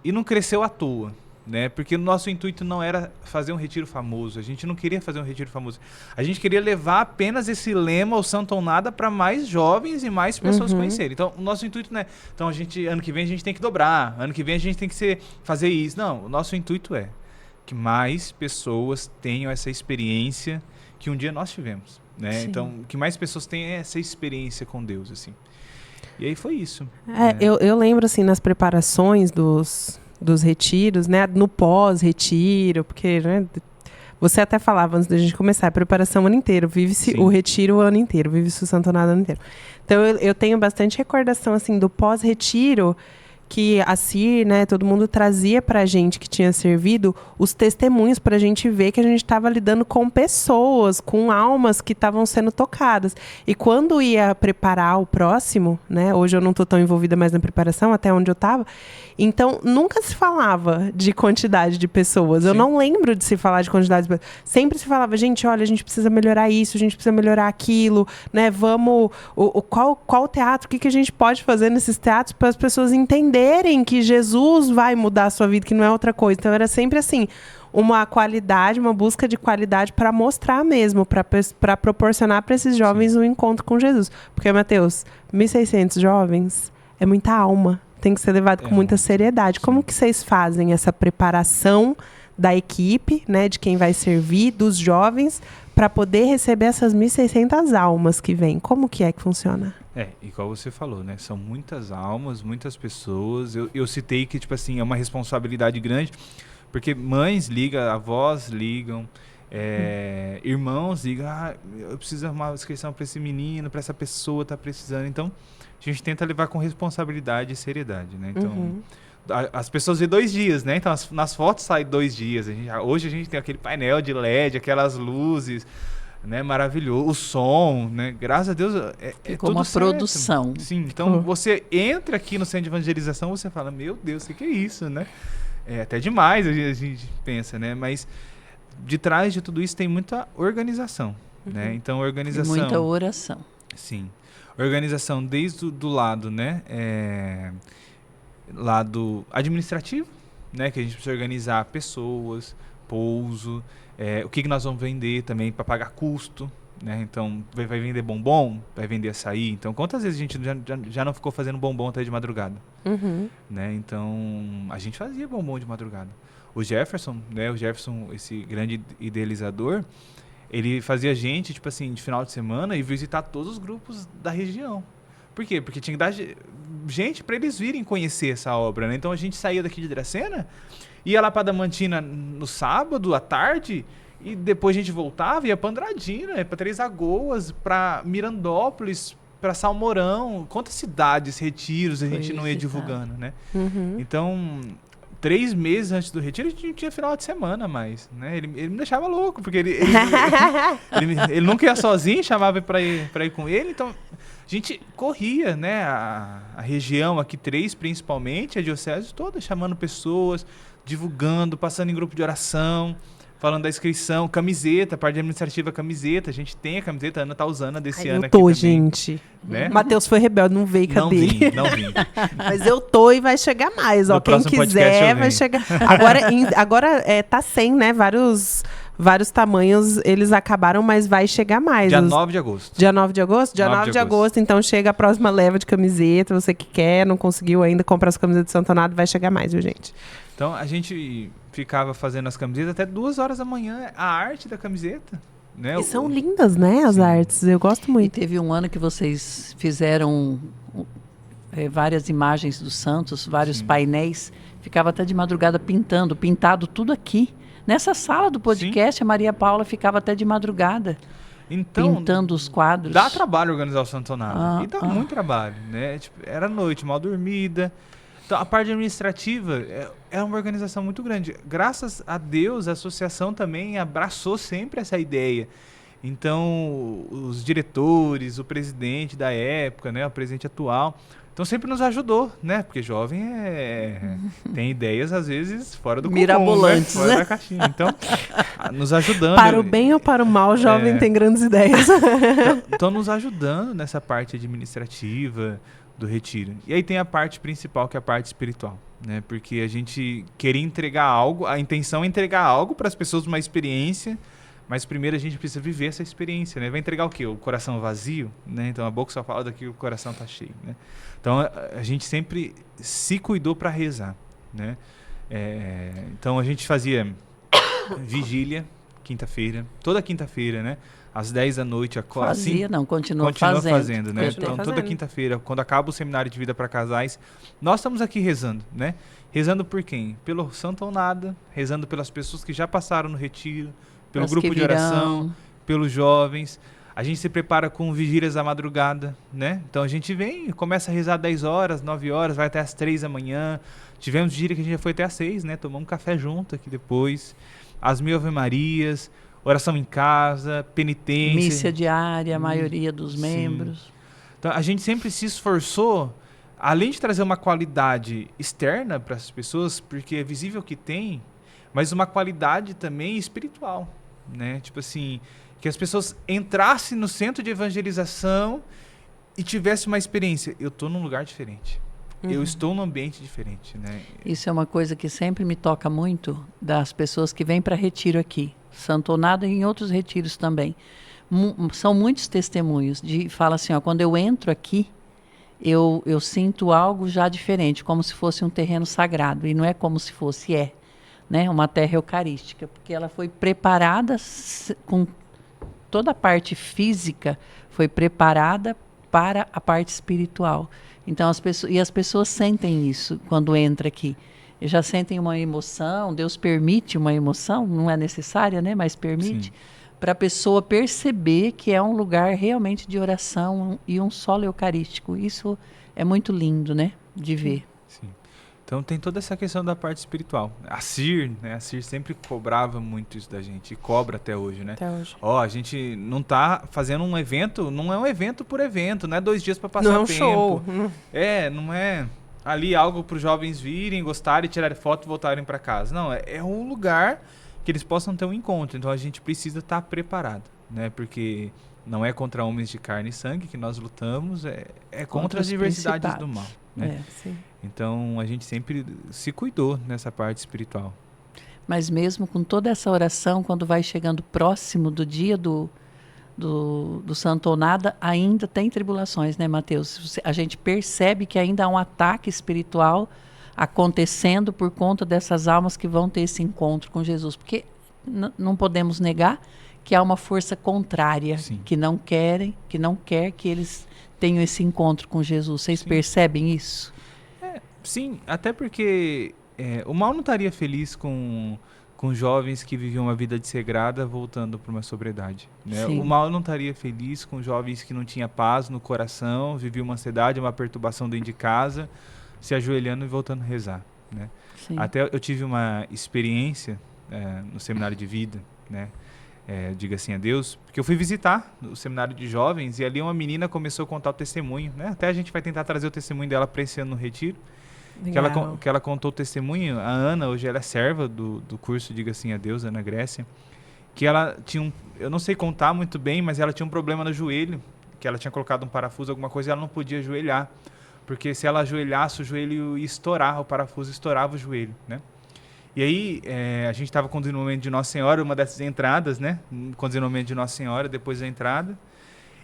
e não cresceu à toa, né? Porque o nosso intuito não era fazer um retiro famoso, a gente não queria fazer um retiro famoso. A gente queria levar apenas esse lema, o Santo ou Nada, para mais jovens e mais pessoas conhecerem. Então, o nosso intuito não é, então ano que vem a gente tem que dobrar, ano que vem a gente tem que fazer isso. Não, o nosso intuito é que mais pessoas tenham essa experiência que um dia nós tivemos, né? Sim. Então, que mais pessoas tenham essa experiência com Deus, assim. E aí foi isso. Eu lembro, assim, nas preparações dos retiros, né? No pós-retiro, porque, né, você até falava antes da gente começar, a preparação o ano inteiro, vive-se o retiro o ano inteiro, vive-se o Santo Nada o ano inteiro. Então, eu tenho bastante recordação, assim, do pós-retiro, que a CIR, né, todo mundo trazia pra gente que tinha servido os testemunhos pra gente ver que a gente estava lidando com pessoas, com almas que estavam sendo tocadas. E quando ia preparar o próximo, né, hoje eu não estou tão envolvida mais na preparação, até onde eu estava, então nunca se falava de quantidade de pessoas. Sim. Eu não lembro de se falar de quantidade de pessoas. Sempre se falava, gente, olha, a gente precisa melhorar isso, a gente precisa melhorar aquilo, né, vamos, qual teatro, o que a gente pode fazer nesses teatros para as pessoas entenderem que Jesus vai mudar a sua vida, que não é outra coisa. Então era sempre assim, uma qualidade, uma busca de qualidade para mostrar mesmo, para proporcionar para esses jovens um encontro com Jesus. Porque, Mateus, 1.600 jovens é muita alma, tem que ser levado com muita seriedade. Como que vocês fazem essa preparação da equipe, né, de quem vai servir, dos jovens, para poder receber essas 1.600 almas que vêm? Como que é que funciona? Igual você falou, né? São muitas almas, muitas pessoas. Eu citei que, tipo assim, é uma responsabilidade grande, porque mães ligam, avós ligam, irmãos ligam, eu preciso arrumar uma inscrição para esse menino, para essa pessoa, tá precisando. Então, a gente tenta levar com responsabilidade e seriedade, né? Então, as pessoas vê 2 dias, né? Então, nas fotos sai 2 dias. Hoje a gente tem aquele painel de LED, aquelas luzes, né, maravilhoso, o som, né, graças a Deus ficou uma certo. Produção. Sim, então você entra aqui no centro de evangelização, você fala, meu Deus, o que é isso, né? É até demais, a gente pensa, né? Mas de trás de tudo isso tem muita organização, né? Então organização. E muita oração. Sim, organização desde do lado, né? Lado administrativo, né? Que a gente precisa organizar pessoas, pouso. O que nós vamos vender também para pagar custo, né? Então, vai vender bombom, vai vender açaí. Então, quantas vezes a gente já não ficou fazendo bombom até de madrugada? Né? Então, a gente fazia bombom de madrugada. O Jefferson, né? Esse grande idealizador, ele fazia gente, tipo assim, de final de semana e visitar todos os grupos da região. Por quê? Porque tinha que dar gente para eles virem conhecer essa obra, né? Então, a gente saía daqui de Dracena, ia lá para Damantina no sábado, à tarde, e depois a gente voltava e ia para Andradina, para Três Lagoas, para Mirandópolis, para Salmourão. Quantas cidades, retiros a gente não ia divulgando, né? Então, 3 meses antes do retiro, a gente não tinha final de semana mais, né? Ele me deixava louco, porque ele nunca ia sozinho, chamava para ir com ele, então a gente corria, né? A região aqui, 3 principalmente, a diocese toda, chamando pessoas, divulgando, passando em grupo de oração, falando da inscrição, camiseta, parte administrativa, camiseta. A gente tem a camiseta, a Ana tá usando a desse ano aqui também. Gente. Né? Matheus foi rebelde, não veio, cadê? Não vim. Mas eu tô e vai chegar mais, ó. Quem quiser vai chegar. Agora tá sem, né? Vários tamanhos, eles acabaram, mas vai chegar mais. Dia 9 de agosto. Dia 9 de agosto? Dia 9 de agosto, então chega a próxima leva de camiseta, você que quer, não conseguiu ainda comprar as camisetas de Santo Nada, vai chegar mais, viu, gente? Então, a gente ficava fazendo as camisetas até 2 horas da manhã, a arte da camiseta. Né? E são lindas, né, as artes, eu gosto muito. E teve um ano que vocês fizeram várias imagens dos santos, vários painéis, ficava até de madrugada pintado tudo aqui. Nessa sala do podcast, a Maria Paula ficava até de madrugada. Então, pintando os quadros. Dá trabalho organizar o Santo Nada. E dá muito trabalho, né? Tipo, era noite, mal dormida. Então, a parte administrativa é uma organização muito grande. Graças a Deus, a associação também abraçou sempre essa ideia. Então, os diretores, o presidente da época, né, o presidente atual, Então sempre nos ajudou, né? Porque jovem tem ideias, às vezes, fora do comum, mirabolantes, né? Fora da caixinha. Então, nos ajudando. Para o bem ou para o mal, o jovem tem grandes ideias. Então, nos ajudando nessa parte administrativa do retiro. E aí tem a parte principal, que é a parte espiritual, né? Porque a gente queria entregar algo, a intenção é entregar algo para as pessoas, uma experiência, mas primeiro a gente precisa viver essa experiência, né? Vai entregar o quê? O coração vazio, né? Então a boca só fala daqui, o coração tá cheio, né? Então a gente sempre se cuidou para rezar, né? Então a gente fazia vigília, quinta-feira, toda quinta-feira, né? Às 10 da noite. Continua fazendo, né? Então toda quinta-feira, quando acaba o seminário de vida para casais, nós estamos aqui rezando, né? Rezando por quem? Pelo Santo ou Nada, rezando pelas pessoas que já passaram no retiro, pelo grupo de oração, pelos jovens. A gente se prepara com vigílias à madrugada, né? Então a gente vem, começa a rezar 10 horas, 9 horas, vai até as 3 da manhã. Tivemos vigília que a gente já foi até as 6, né? Tomamos um café junto aqui depois. As 1000 Ave-Marias, oração em casa, penitência. Missa diária, a maioria dos membros. Então a gente sempre se esforçou, além de trazer uma qualidade externa para as pessoas, porque é visível que tem, mas uma qualidade também espiritual, né? Tipo assim, que as pessoas entrassem no centro de evangelização e tivessem uma experiência. Eu estou num lugar diferente. Eu estou num ambiente diferente, né? Isso é uma coisa que sempre me toca muito das pessoas que vêm para retiro aqui. Santo Nada e em outros retiros também. São muitos testemunhos. Fala assim, ó, quando eu entro aqui, eu sinto algo já diferente, como se fosse um terreno sagrado. E não é como se fosse, né? Uma terra eucarística, porque ela foi preparada com toda a parte física, foi preparada para a parte espiritual. Então as pessoas sentem isso quando entra aqui. Já sentem uma emoção, Deus permite uma emoção, não é necessária, né? Mas permite, para a pessoa perceber que é um lugar realmente de oração e um solo eucarístico. Isso é muito lindo, né? De ver. Sim. Então tem toda essa questão da parte espiritual. A CIR, né? A CIR sempre cobrava muito isso da gente, e cobra até hoje, né? Até hoje. A gente não tá fazendo um evento, não é um evento por evento, não é 2 dias para passar tempo. Não é um show. Não é ali algo para os jovens virem, gostarem, tirarem foto e voltarem para casa. Não, é um lugar que eles possam ter um encontro. Então a gente precisa estar preparado, né? Porque não é contra homens de carne e sangue que nós lutamos, é contra as diversidades do mal, né? Sim. Então a gente sempre se cuidou nessa parte espiritual. Mas mesmo com toda essa oração, quando vai chegando próximo do dia do Santo ou Nada, ainda tem tribulações, né, Mateus? A gente percebe que ainda há um ataque espiritual acontecendo por conta dessas almas que vão ter esse encontro com Jesus. Porque não podemos negar que há uma força contrária, que não quer que eles tenham esse encontro com Jesus. Vocês percebem isso? Sim, até porque o mal não estaria feliz com jovens que viviam uma vida desregrada voltando para uma sobriedade, né? O mal não estaria feliz com jovens que não tinham paz no coração, viviam uma ansiedade, uma perturbação dentro de casa, se ajoelhando e voltando a rezar, né? Até eu tive uma experiência no seminário de vida, né? Diga assim a Deus, porque eu fui visitar o seminário de jovens e ali uma menina começou a contar o testemunho, né? Até a gente vai tentar trazer o testemunho dela para esse ano no retiro. Que ela contou o testemunho. A Ana, hoje ela é serva do curso Diga Sim a Deus, Ana Grécia, que ela tinha eu não sei contar muito bem, mas ela tinha um problema no joelho, que ela tinha colocado um parafuso, alguma coisa, e ela não podia ajoelhar, porque se ela ajoelhasse, o joelho ia estourar, o parafuso estourava o joelho, né? E aí, a gente estava com o desenvolvimento de Nossa Senhora, uma dessas entradas, né? Com o desenvolvimento de Nossa Senhora, depois da entrada.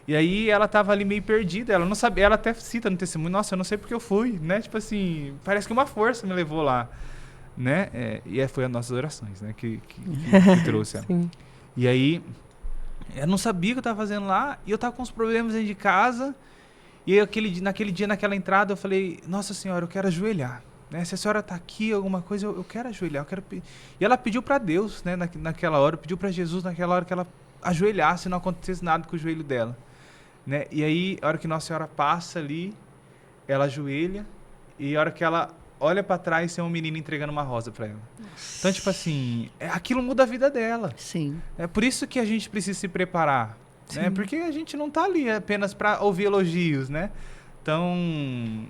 E aí ela estava ali meio perdida, ela não sabia, ela até cita no testemunho, nossa, eu não sei porque eu fui, né? Tipo assim, parece que uma força me levou lá, né? E foi as nossas orações, né? Que trouxe ela. Sim. E aí, eu não sabia o que eu estava fazendo lá, e eu estava com uns problemas dentro de casa, e aí, naquele dia, naquela entrada, eu falei, Nossa Senhora, eu quero ajoelhar, né? Se a senhora está aqui, alguma coisa, eu quero ajoelhar, E ela pediu para Deus, né? Naquela hora, pediu para Jesus, naquela hora, que ela ajoelhasse e não acontecesse nada com o joelho dela, né? E aí, a hora que Nossa Senhora passa ali, ela ajoelha, e a hora que ela olha para trás, tem um menino entregando uma rosa para ela. Nossa. Então, tipo assim, aquilo muda a vida dela. Sim. É por isso que a gente precisa se preparar, né? Porque a gente não tá ali apenas para ouvir elogios, né? Então,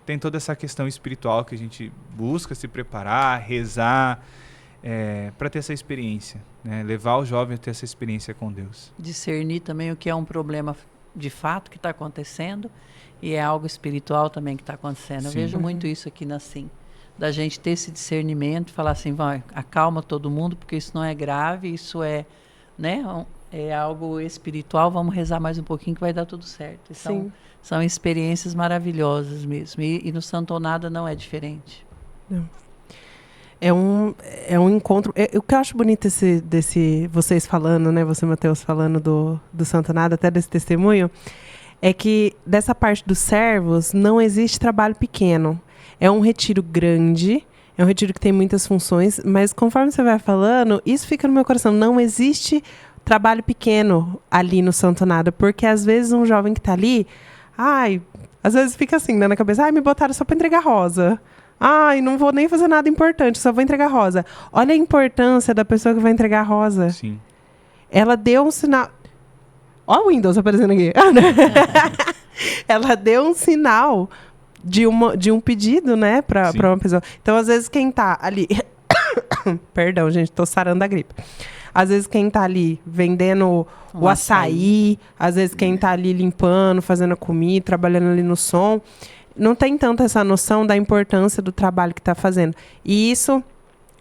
tem toda essa questão espiritual que a gente busca se preparar, rezar, para ter essa experiência, né? Levar o jovem a ter essa experiência com Deus. Discernir também o que é um problema de fato que está acontecendo e é algo espiritual também que está acontecendo. Eu vejo muito isso aqui na SIM, da gente ter esse discernimento, falar assim, vai, acalma todo mundo, porque isso não é grave, isso é, né, é algo espiritual, vamos rezar mais um pouquinho que vai dar tudo certo. São experiências maravilhosas mesmo, e no Santonada não é diferente. Não. É um encontro. O que eu acho bonito desse vocês falando, né? Você, Matheus, falando do Santonada, até desse testemunho, é que dessa parte dos servos não existe trabalho pequeno. É um retiro grande, é um retiro que tem muitas funções, mas conforme você vai falando, isso fica no meu coração. Não existe trabalho pequeno ali no Santonada, porque às vezes um jovem que está ali, às vezes fica assim, né, na cabeça, me botaram só para entregar rosa. Não vou nem fazer nada importante, só vou entregar rosa. Olha a importância da pessoa que vai entregar rosa. Sim. Ela deu um sinal... Olha o Windows aparecendo aqui. Ela deu um sinal de um pedido, né, para uma pessoa. Então, às vezes, quem tá ali... Perdão, gente, tô sarando a gripe. Às vezes, quem tá ali vendendo o açaí, às vezes, quem tá ali limpando, fazendo a comida, trabalhando ali no som... Não tem tanto essa noção da importância do trabalho que está fazendo. E isso,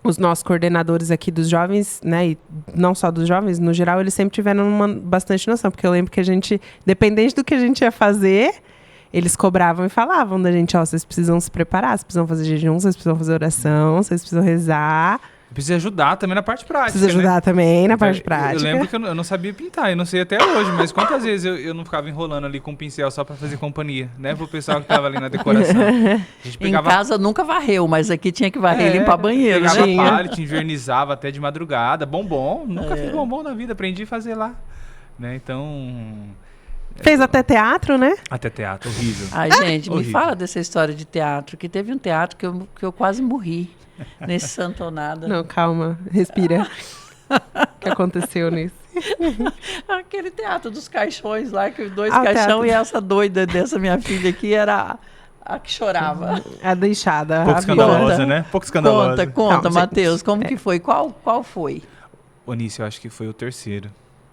os nossos coordenadores aqui dos jovens, né, e não só dos jovens, no geral, eles sempre tiveram bastante noção. Porque eu lembro que a gente, dependente do que a gente ia fazer, eles cobravam e falavam da gente, vocês precisam se preparar, vocês precisam fazer jejum, vocês precisam fazer oração, vocês precisam rezar. Precisa ajudar também na parte prática. Precisa ajudar, né? Também na parte prática. Eu lembro que eu não sabia pintar, eu não sei até hoje, mas quantas vezes eu não ficava enrolando ali com um pincel só pra fazer companhia, né? Pro pessoal que tava ali na decoração. A gente pegava... Em casa nunca varreu, mas aqui tinha que varrer e limpar banheiro. Pegava pallet, invernizava até de madrugada. Bombom, nunca fiz bombom na vida, aprendi a fazer lá. Né? Então... Fez até teatro, né? Até teatro, horrível. Ai, gente, me fala dessa história de teatro, que teve um teatro que eu quase morri. Nesse Santonada. Não, calma, respira. O que aconteceu nisso? Aquele teatro dos caixões lá, que dois caixões e essa doida dessa minha filha aqui era a que chorava. A deixada. Pouco escandalosa, né? Pouco escandalosa. Conta, Matheus, como que foi? Qual foi? Onísio, eu acho que foi o terceiro.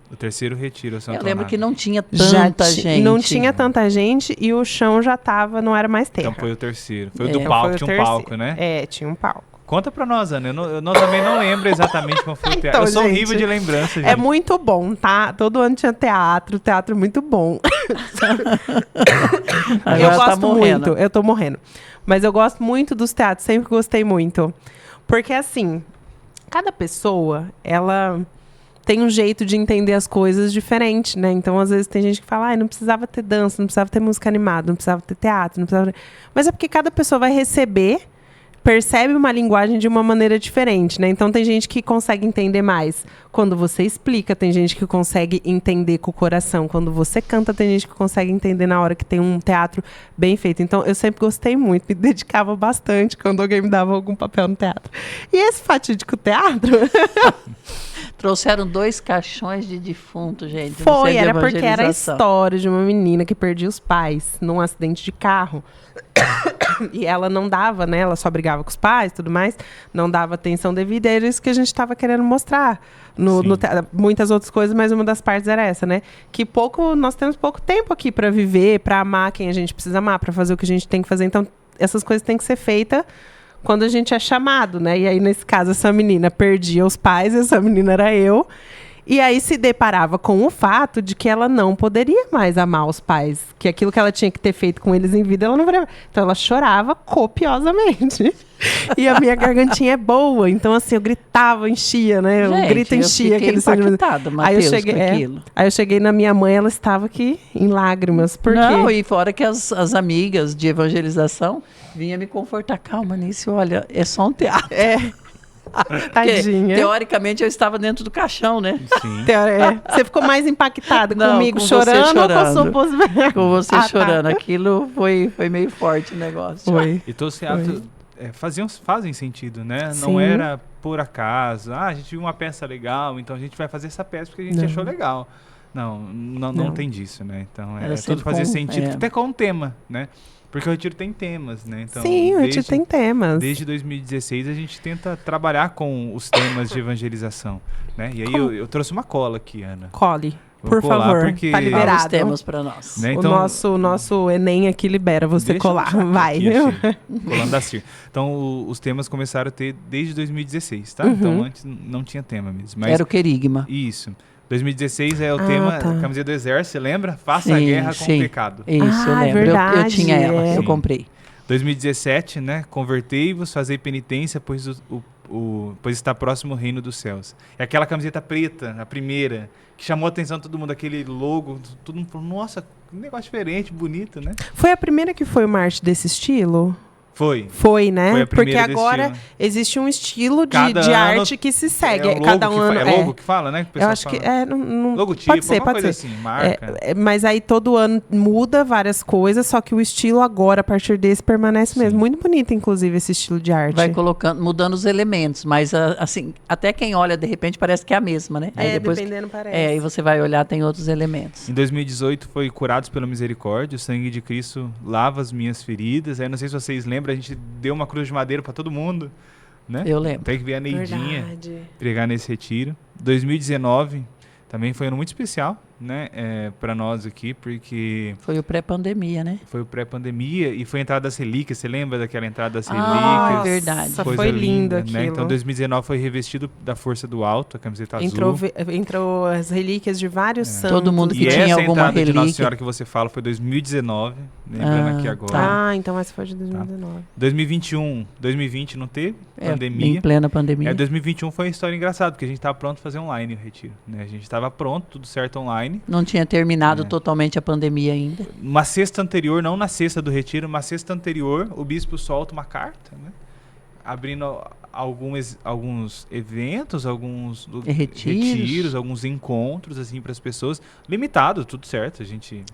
O terceiro retiro ao Santonada. Eu lembro que não tinha tanta gente. Não tinha tanta gente e o chão já tava, não era mais terra. Então foi o terceiro. Foi o do palco, tinha um palco, né? Tinha um palco. Conta pra nós, Ana. Eu também não lembro exatamente como foi o teatro. Então, eu sou gente, horrível de lembrança, gente. É muito bom, tá? Todo ano tinha teatro é muito bom. Eu gosto muito, eu tô morrendo. Mas eu gosto muito dos teatros, sempre gostei muito. Porque, assim, cada pessoa, ela tem um jeito de entender as coisas diferente, né? Então, às vezes, tem gente que fala, não precisava ter dança, não precisava ter música animada, não precisava ter teatro, não precisava... Mas é porque cada pessoa vai percebe uma linguagem de uma maneira diferente, né? Então, tem gente que consegue entender mais quando você explica, tem gente que consegue entender com o coração. Quando você canta, tem gente que consegue entender na hora que tem um teatro bem feito. Então, eu sempre gostei muito, me dedicava bastante quando alguém me dava algum papel no teatro. E esse fatídico teatro... Trouxeram 2 caixões de defunto, gente. Era porque era a história de uma menina que perdia os pais num acidente de carro. E ela não dava, né? Ela só brigava com os pais e tudo mais. Não dava atenção devida. Era isso que a gente estava querendo mostrar. Muitas outras coisas, mas uma das partes era essa, né? Que nós temos pouco tempo aqui para viver, para amar quem a gente precisa amar, para fazer o que a gente tem que fazer. Então, essas coisas têm que ser feitas quando a gente é chamado, né? E aí, nesse caso, essa menina perdia os pais, essa menina era eu. E aí se deparava com o fato de que ela não poderia mais amar os pais. Que aquilo que ela tinha que ter feito com eles em vida, ela não poderia. Então, ela chorava copiosamente. E a minha gargantinha é boa. Então, assim, eu gritava, enchia, né? Gente, o grito enchia aquele impactada, Matheus, aí eu cheguei na minha mãe, ela estava aqui em lágrimas. Por quê? Não, e fora que as amigas de evangelização vinham me confortar. Calma, Nisso, olha, é só um teatro. Tadinha. Teoricamente, eu estava dentro do caixão, né? Sim. Você ficou mais impactada comigo chorando ou com a sua esposa? Com você chorando. Aquilo foi meio forte o negócio. Foi. E todos os teatros fazem sentido, né? Sim. Não era por acaso. A gente viu uma peça legal, então a gente vai fazer essa peça porque a gente achou legal. Não tem disso, né? Então, Era tudo fazer sentido, é. até com um tema, né? Porque o Retiro tem temas, né? Então, Sim, o Retiro tem temas. Desde 2016 a gente tenta trabalhar com os temas de evangelização, né? E aí eu trouxe uma cola aqui, Ana. Cole, Vou por colar favor, porque- tá liberado. Os temas para nós. Né? Então, o nosso Enem aqui libera você deixa eu colar. achar Vai. aqui, achei. Colando da CIR. Então, os temas começaram a ter desde 2016, tá? Então, antes não tinha tema mesmo. Mas Era o querigma. isso. 2017 é o tema, tá. camiseta do Exército, você lembra? Faça a guerra com o pecado. Isso, eu Ah, é lembro. verdade, eu tinha ela, é. eu comprei. 2017, né? Convertei-vos, fazei penitência, pois pois está próximo o reino dos céus. É aquela camiseta preta, a primeira, que chamou a atenção de todo mundo, aquele logo, todo mundo falou, nossa, que negócio diferente, bonito, né? Foi a primeira que foi uma arte desse estilo? Foi. Foi, né? Foi a Porque primeira desse agora estilo. existe um estilo de Cada ano arte que se segue. É um Cada logo ano. é logo que fala, né? Que o Eu pessoal acho que fala. não Logotipo, pode ser, alguma pode coisa ser. assim, marca. Mas aí todo ano muda várias coisas, só que o estilo agora, a partir desse, permanece mesmo. Sim. Muito bonito, inclusive, esse estilo de arte. Vai colocando, mudando os elementos, mas assim, até quem olha de repente parece que é a mesma, né? Aí depois dependendo, parece. aí você vai olhar, tem outros elementos. Em 2018 foi Curados pela Misericórdia, o sangue de Cristo lava as minhas feridas. Aí não sei se vocês lembram, a gente deu uma cruz de madeira para todo mundo, né? Eu lembro. Tem que ver a Neidinha Verdade. pregar nesse retiro. 2019 também foi um ano muito especial, né? Para nós aqui, porque Foi o pré-pandemia, né? foi o pré-pandemia e foi a entrada das relíquias. Você lembra daquela entrada das Ah, relíquias? verdade. Nossa, Coisa foi lindo linda, aquilo. né? Então 2019 foi revestido da força do alto, a camiseta azul. Entrou as relíquias de vários santos. Todo mundo E que tinha essa alguma entrada de Nossa relíquia. Senhora que você fala foi 2019, lembrando aqui agora. tá. Ah, então essa foi de 2019. 2020 não teve pandemia. Em plena pandemia. 2021 foi uma história engraçada, porque a gente estava pronto para fazer online o retiro, né? A gente estava pronto, tudo certo online. Não tinha terminado totalmente a pandemia ainda. Uma sexta anterior, não na sexta do retiro, uma sexta anterior, o bispo solta uma carta, né? Abrindo alguns eventos, alguns retiros, alguns encontros assim para as pessoas, limitado, tudo certo, a gente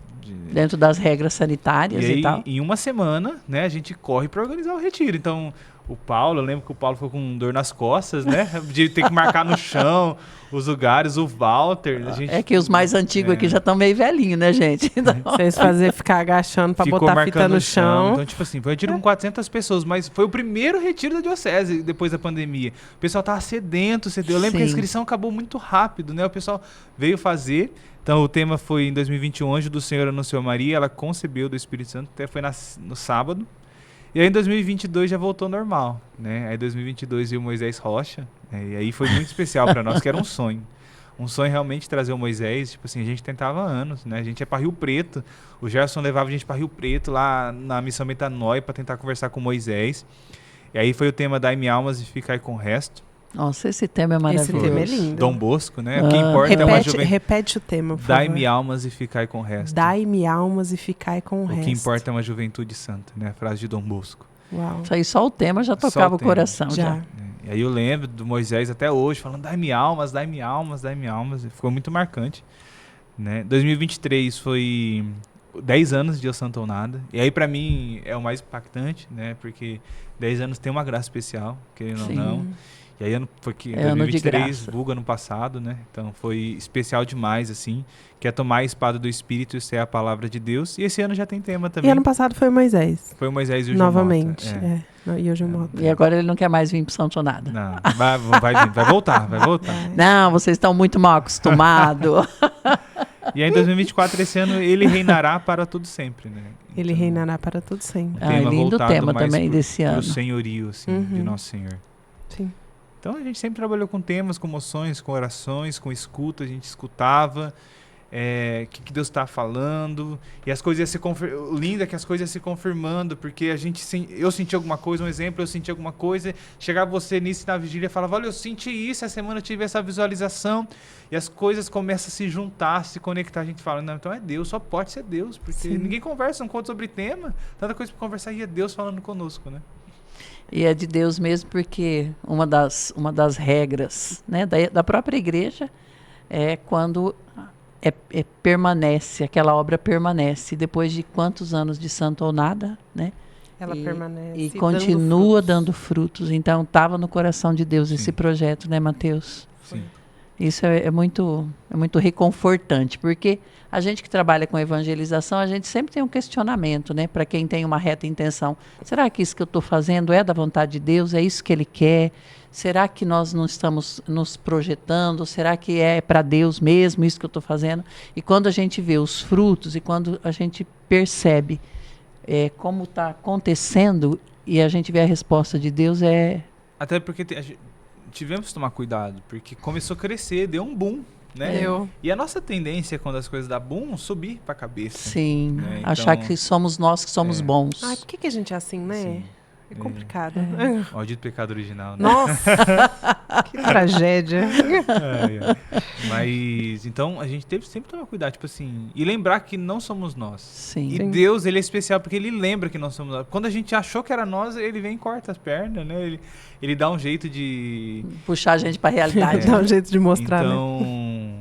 Dentro das regras sanitárias e aí, tal. em uma semana, né, a gente corre para organizar o retiro. Então, o Paulo, eu lembro que o Paulo ficou com dor nas costas, né? De ter que marcar no chão os lugares, o Walter. A gente, É que os mais antigos aqui já estão meio velhinhos, né, gente? Então, Vocês ficar agachando pra ficou botar a marcando fita no chão. Então, tipo assim, foi um retiro com 400 pessoas, mas foi o primeiro retiro da diocese depois da pandemia. O pessoal tava sedento. Eu lembro que a Sim. inscrição acabou muito rápido, né? O pessoal veio fazer. Então, o tema foi em 2021, Anjo do Senhor anunciou a Maria, ela concebeu do Espírito Santo, até foi no sábado. E aí, em 2022, já voltou ao normal, né? Aí, em 2022, veio o Moisés Rocha, né? E aí foi muito especial para nós, que era um sonho. Um sonho realmente trazer o Moisés, tipo assim, a gente tentava há anos, né? A gente ia para Rio Preto, o Gerson levava a gente para Rio Preto, lá na Missão Metanoia, para tentar conversar com Moisés. E aí foi o tema Dai-me almas e ficai com o resto. nossa, esse tema é Esse maravilhoso. tema é lindo. Dom Bosco, né? O que importa é uma juventude. Repete o tema, por favor. Dai-me almas e ficai com o resto. Dai-me almas e ficai com o resto. O que importa é uma juventude santa, né? A frase de Dom Bosco. Uau. Isso aí, só o tema já Só tocava o o tema. coração. Já. E aí eu lembro do Moisés até hoje, falando dai-me almas, dai-me almas, dai-me almas. Ficou muito marcante. Né? 2023 foi 10 anos de Eu Santo ou Nada. E aí pra mim é o mais impactante, né? Porque 10 anos tem uma graça especial, querendo ou Sim. não. E aí foi que É ano de 2023, graça. vulgo ano passado, né? Então foi especial demais, assim. Que é tomar a espada do Espírito e ser a palavra de Deus. E esse ano já tem tema também. E ano passado foi Moisés. Foi o Moisés e o Novamente. Gilmota. É. E o Gilmota. E agora ele não quer mais vir para Santo Nada. Não, vai voltar, vai voltar. Não, vocês estão muito mal acostumados. E aí em 2024, esse ano, ele reinará para tudo sempre, né? Ele Então, reinará para todo sempre. um Ah, tema lindo voltado tema mais também desse pro ano. senhorio, assim, de Nosso Senhor. Sim. Então a gente sempre trabalhou com temas, com emoções, com orações, com escuta, a gente escutava o que Deus está falando, e as coisas iam se confirmando. O lindo é que as coisas iam se confirmando, porque eu senti alguma coisa, um exemplo, eu senti alguma coisa, chegava você nisso na vigília e falava, olha, eu senti isso, essa semana eu tive essa visualização, e as coisas começam a se juntar, se conectar, a gente fala, não, então é Deus, só pode ser Deus, porque Sim. ninguém conversa, não conta sobre tema, tanta coisa para conversar, e é Deus falando conosco, né? E é de Deus mesmo, porque uma das regras, né, da própria igreja é quando permanece, aquela obra permanece. Depois de quantos anos de santo ou nada, né? Ela permanece. E continua frutos. dando frutos. Então, estava no coração de Deus esse Sim. projeto, né, Mateus? Sim. Isso é muito reconfortante, porque a gente que trabalha com evangelização, a gente sempre tem um questionamento, né? Para quem tem uma reta intenção. Será que isso que eu estou fazendo é da vontade de Deus? É isso que Ele quer? Será que nós não estamos nos projetando? Será que é para Deus mesmo isso que eu estou fazendo? E quando a gente vê os frutos e quando a gente percebe como está acontecendo e a gente vê a resposta de Deus, Até porque tivemos que tomar cuidado, porque começou a crescer, deu um boom, né? E a nossa tendência, quando as coisas dão boom, subir para a cabeça. Sim, né? achar que somos nós que somos bons. Ai, por que a gente é assim, né? Sim. É complicado. O maldito pecado original, né? Nossa, que tragédia. Mas, então, a gente teve sempre que tomar cuidado, tipo assim, e lembrar que não somos nós. Sim. E Deus, ele é especial porque ele lembra que não somos nós. Quando a gente achou que era nós, ele vem e corta as pernas, né? Ele dá um jeito de... puxar a gente para a realidade. Dá um jeito de mostrar, então, né?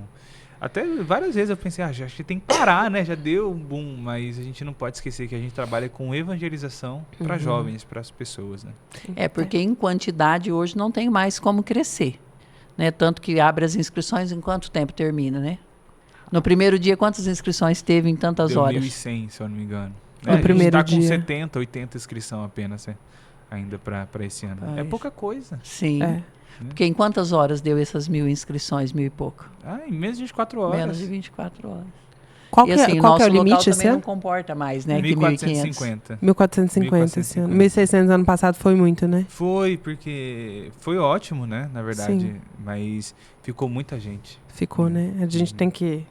Até várias vezes eu pensei, acho que tem que parar, né? Já deu um boom, mas a gente não pode esquecer que a gente trabalha com evangelização para jovens, para as pessoas, né? Porque em quantidade hoje não tem mais como crescer, né? Tanto que abre as inscrições, em quanto tempo termina, né? No primeiro dia, quantas inscrições teve em tantas Deu horas? 1.100, se eu não me engano. No primeiro a gente tá dia. com 70, 80 inscrição apenas, ainda para esse ano. É pouca coisa. Sim. Porque em quantas horas deu essas 1.000 inscrições, 1.000 e pouco? Em menos de 24 horas. Menos de 24 horas. Qual que é o limite esse também ano? não comporta mais, né? 1.450. 1.450 esse ano. 1.600 ano passado foi muito, né? Foi, porque foi ótimo, né? Na verdade. Sim. Mas ficou muita gente. Ficou, né? A gente tem que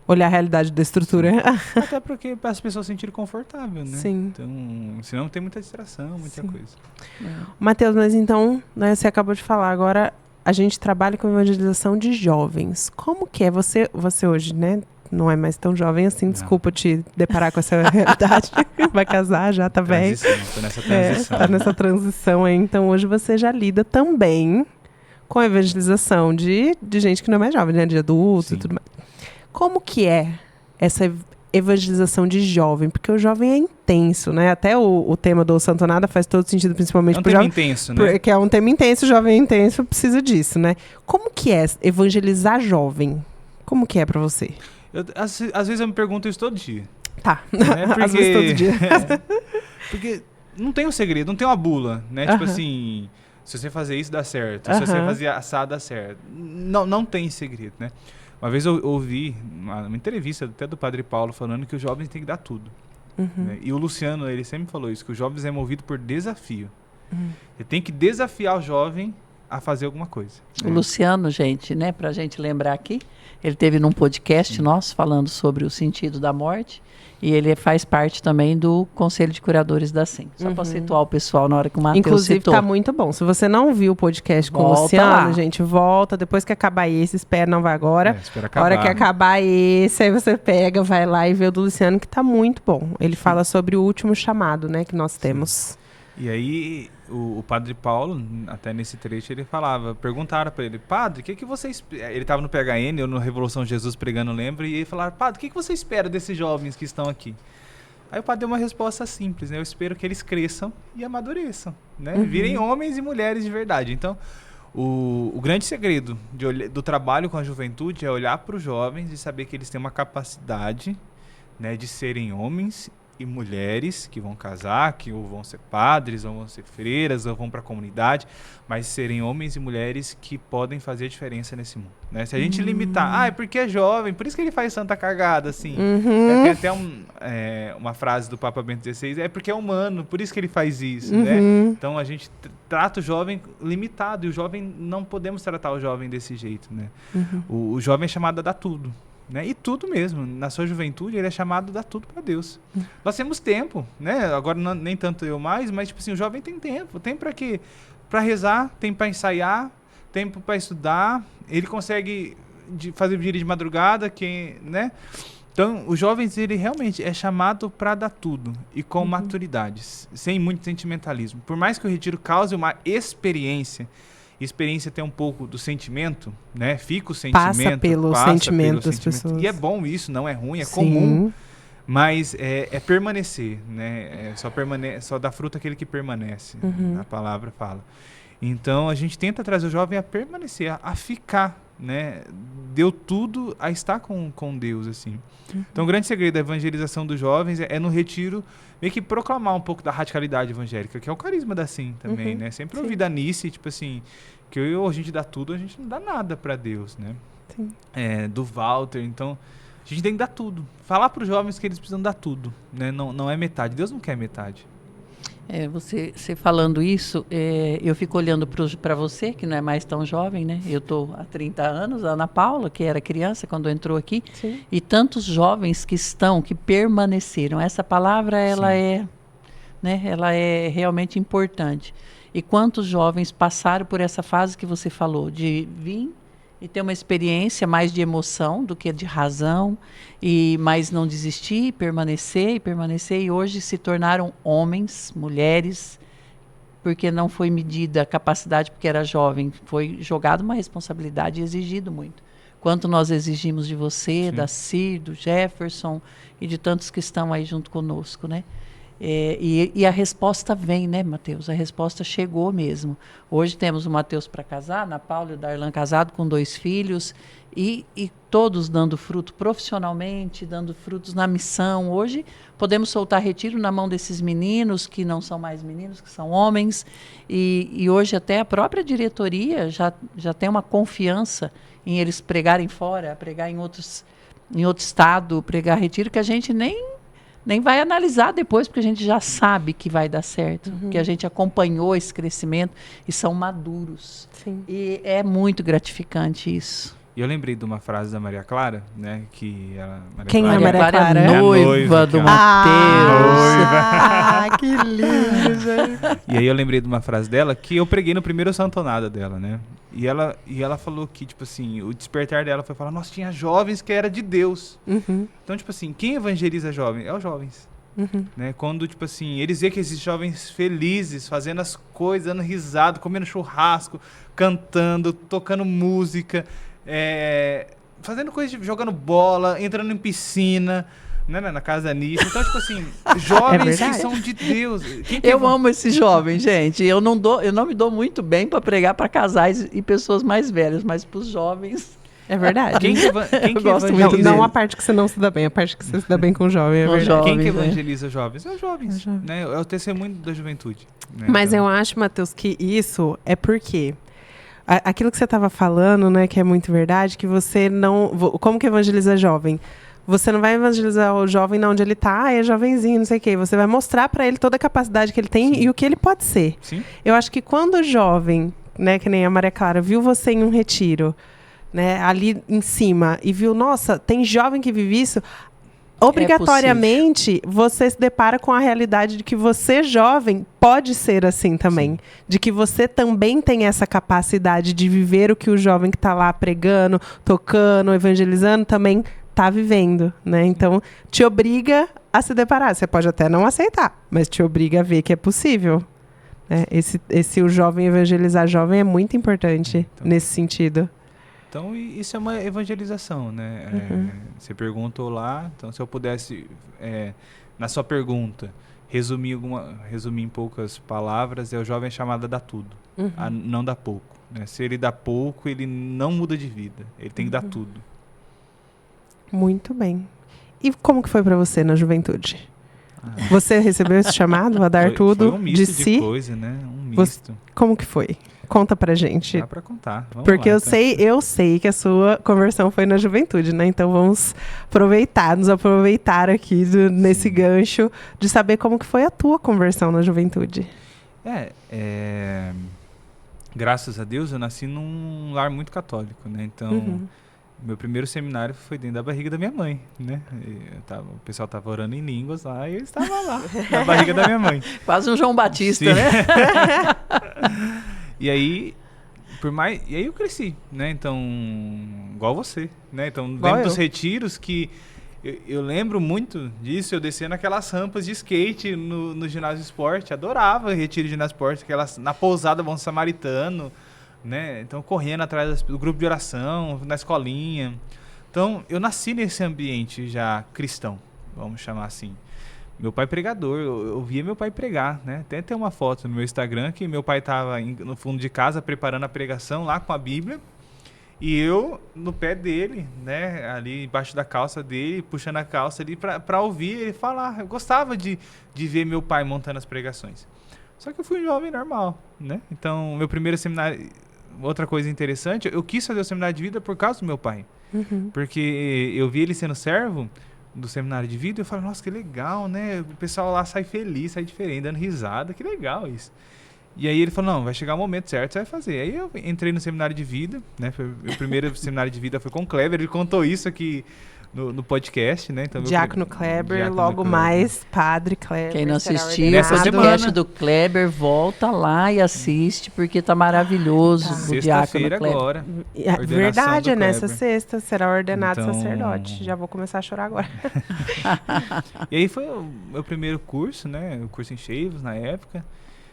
olhar a realidade da estrutura. Até porque para as pessoas se sentirem confortável, né? Sim. Então, senão tem muita distração, muita coisa. Matheus, mas então, né, você acabou de falar, agora a gente trabalha com evangelização de jovens. Como que é? Você hoje, né? Não é mais tão jovem assim, desculpa te deparar com essa realidade. Vai casar, já tá velho. Tô nessa transição. Tá nessa transição aí. Então, hoje você já lida também com a evangelização de gente que não é mais jovem, né? De adultos e tudo mais. Como que é essa evangelização de jovem? Porque o jovem é intenso, né? Até o tema do Santo Nada faz todo sentido, principalmente para o jovem. É um tema intenso, né? Porque é um tema intenso, o jovem é intenso, precisa disso, né? Como que é evangelizar jovem? Como que é para você? Às vezes eu me pergunto isso todo dia. Tá, Né? Porque, às vezes todo dia. Porque não tem um segredo, não tem uma bula, né? Tipo assim, se você fazer isso dá certo, se você fazer assado dá certo. Não tem segredo, né? Uma vez eu ouvi uma entrevista até do Padre Paulo falando que os jovens têm que dar tudo. Né? E o Luciano, ele sempre falou isso, que os jovens é movido por desafio. Você tem que desafiar o jovem a fazer alguma coisa. O Luciano, gente, né, pra gente lembrar aqui, ele teve num podcast nosso falando sobre o sentido da morte e ele faz parte também do Conselho de Curadores da SEM. Só para situar o pessoal na hora que o Matheus Inclusive, citou. tá muito bom. Se você não viu o podcast com o Volta Luciano, lá. gente, volta. Depois que acabar esse, espera, não vai agora. Espera A acabar, hora que né? acabar esse, aí você pega, vai lá e vê o do Luciano, que tá muito bom. Ele fala sobre o último chamado, né, que nós temos. E aí, o Padre Paulo, até nesse trecho, ele falava, perguntaram para ele, Padre, o que você espera? Ele estava no PHN, ou no Revolução Jesus pregando, lembra? E ele falaram, Padre, o que você espera desses jovens que estão aqui? Aí o padre deu uma resposta simples, né? Eu espero que eles cresçam e amadureçam, né? Virem homens e mulheres de verdade. Então, o grande segredo do trabalho com a juventude é olhar para os jovens e saber que eles têm uma capacidade, né, de serem homens e mulheres que vão casar, que ou vão ser padres, ou vão ser freiras, ou vão para a comunidade, mas serem homens e mulheres que podem fazer a diferença nesse mundo, né? Se a gente limitar, é porque é jovem, por isso que ele faz tanta cagada, assim. Tem até uma frase do Papa Bento XVI, é porque é humano, por isso que ele faz isso, né? Então a gente trata o jovem limitado, e o jovem, não podemos tratar o jovem desse jeito, né? O jovem é chamado a dar tudo. Né? E tudo mesmo, na sua juventude ele é chamado a dar tudo para Deus. Nós temos tempo, né? Agora nem tanto eu mais, mas tipo assim, o jovem tem tempo, tem para quê? Para rezar, tem para ensaiar, tempo para estudar, ele consegue fazer vídeo de madrugada, né? Então, os jovens, ele realmente é chamado para dar tudo e com maturidade, sem muito sentimentalismo. Por mais que o retiro cause uma experiência tem um pouco do sentimento, né? Fica o sentimento. Passa pelo sentimento das pessoas. E é bom isso, não é ruim, é Sim. comum. Mas é permanecer, né? Só dá fruto aquele que permanece, a palavra fala. Então, a gente tenta trazer o jovem a permanecer, a ficar, né, deu tudo a estar com Deus, assim. Então, o grande segredo da evangelização dos jovens é no retiro meio que proclamar um pouco da radicalidade evangélica, que é o carisma da SIM também, né? Sempre ouvi da Nice, tipo assim, que a gente dá tudo, a gente não dá nada para Deus, né? Sim. Do Walter, então a gente tem que dar tudo. Falar para os jovens que eles precisam dar tudo, né? Não é metade. Deus não quer metade. Você falando isso, eu fico olhando para você, que não é mais tão jovem, né? Eu estou há 30 anos, a Ana Paula, que era criança quando entrou aqui, Sim. e tantos jovens que permaneceram. Essa palavra, ela é realmente importante. E quantos jovens passaram por essa fase que você falou, de vir e ter uma experiência mais de emoção do que de razão, mas não desistir, permanecer, e hoje se tornaram homens, mulheres, porque não foi medida a capacidade porque era jovem, foi jogada uma responsabilidade e exigido muito. Quanto nós exigimos de você, da Cir, do Jefferson e de tantos que estão aí junto conosco, né? E a resposta vem, né, Mateus? A resposta chegou mesmo. Hoje temos o Mateus para casar, Ana Paula e o Darlan casado com 2 filhos, e todos dando fruto profissionalmente, dando frutos na missão. Hoje podemos soltar retiro na mão desses meninos, que não são mais meninos, que são homens, e hoje até a própria diretoria já tem uma confiança em eles pregarem fora, pregar em outro estado, pregar retiro, que a gente nem vai analisar depois, porque a gente já sabe que vai dar certo, que a gente acompanhou esse crescimento e são maduros. Sim. E é muito gratificante isso. E eu lembrei de uma frase da Maria Clara, né? Quem é a Maria Clara? Clara? É a noiva do Mateus. Que lindo, gente. E aí eu lembrei de uma frase dela que eu preguei no primeiro santonada dela, né? E ela falou que, tipo assim, o despertar dela foi falar, nossa, tinha jovens que era de Deus. Então, tipo assim, quem evangeliza jovens? É os jovens. Né? Quando, tipo assim, eles veem que esses jovens felizes, fazendo as coisas, dando risada, comendo churrasco, cantando, tocando música, fazendo coisas, jogando bola, entrando em piscina, né, na casa da Nice. Então, tipo assim, jovens que são de Deus. Eu amo esse jovem, gente. Eu não me dou muito bem para pregar para casais e pessoas mais velhas, mas para os jovens... É verdade. Quem que evangeliza? Não a parte que você não se dá bem, a parte que você se dá bem com o jovem, é verdade. Quem que evangeliza jovens? É os jovens, né? É o testemunho da juventude. Né? Mas eu acho, Mateus, que isso é porque... Aquilo que você estava falando, né, que é muito verdade, que você não... Como que evangeliza jovem? Você não vai evangelizar o jovem onde ele está, é jovenzinho, não sei o quê. Você vai mostrar para ele toda a capacidade que ele tem e o que ele pode ser. Sim. Eu acho que quando o jovem, né, que nem a Maria Clara, viu você em um retiro, né, ali em cima, e viu, nossa, tem jovem que vive isso... Obrigatoriamente, você se depara com a realidade de que você, jovem, pode ser assim também. Sim. De que você também tem essa capacidade de viver o que o jovem que está lá pregando, tocando, evangelizando, também está vivendo, né? Então, te obriga a se deparar. Você pode até não aceitar, mas te obriga a ver que é possível. Né? O jovem evangelizar jovem é muito importante nesse sentido. Então, isso é uma evangelização, né? Você perguntou lá, então se eu pudesse, na sua pergunta, resumir em poucas palavras, o jovem é chamado a dar tudo, a não dar pouco. Né? Se ele dá pouco, ele não muda de vida, ele tem que dar tudo. Muito bem. E como que foi para você na juventude? Você recebeu esse chamado a dar tudo foi um misto de si? Coisa, né? Um misto. Como que foi? Conta pra gente. Dá pra contar. Vamos porque lá, eu sei que a sua conversão foi na juventude, né? Então vamos nos aproveitar aqui nesse gancho de saber como que foi a tua conversão na juventude. Graças a Deus eu nasci num lar muito católico, né? Então, meu primeiro seminário foi dentro da barriga da minha mãe, né? O pessoal estava orando em línguas lá e eu estava lá, na barriga da minha mãe. Quase um João Batista, né? E aí eu cresci, né? Então, igual você, né? Então, dentro dos retiros que eu lembro muito disso, eu descia naquelas rampas de skate no ginásio esporte, adorava retiro de ginásio esporte, na pousada Bom Samaritano, né? Então, correndo atrás do grupo de oração, na escolinha. Então, eu nasci nesse ambiente já cristão, vamos chamar assim. Meu pai pregador, eu via meu pai pregar, né? Até tem uma foto no meu Instagram que meu pai estava no fundo de casa preparando a pregação lá com a Bíblia E eu no pé dele, né, ali embaixo da calça dele, puxando a calça ali para ouvir ele falar. Eu gostava de ver meu pai montando as pregações. Só que eu fui um jovem normal, né? Então, meu primeiro seminário, outra coisa interessante, eu quis fazer o seminário de vida por causa do meu pai. Porque eu vi ele sendo servo do seminário de vida, eu falei, nossa, que legal, né? O pessoal lá sai feliz, sai diferente, dando risada, que legal isso. E aí ele falou, não, vai chegar o momento certo, você vai fazer. Aí eu entrei no seminário de vida, né? O primeiro seminário de vida foi com o Kleber, ele contou isso aqui no podcast, né? Então, Diácono Kleber, logo mais Padre Kleber. Quem não assistiu o podcast do Kleber, volta lá e assiste, porque tá maravilhoso o Diácono Kleber. Agora. Verdade, é nessa sexta, será ordenado sacerdote. Já vou começar a chorar agora. E aí foi o meu primeiro curso, né? O curso em Cheivos, na época.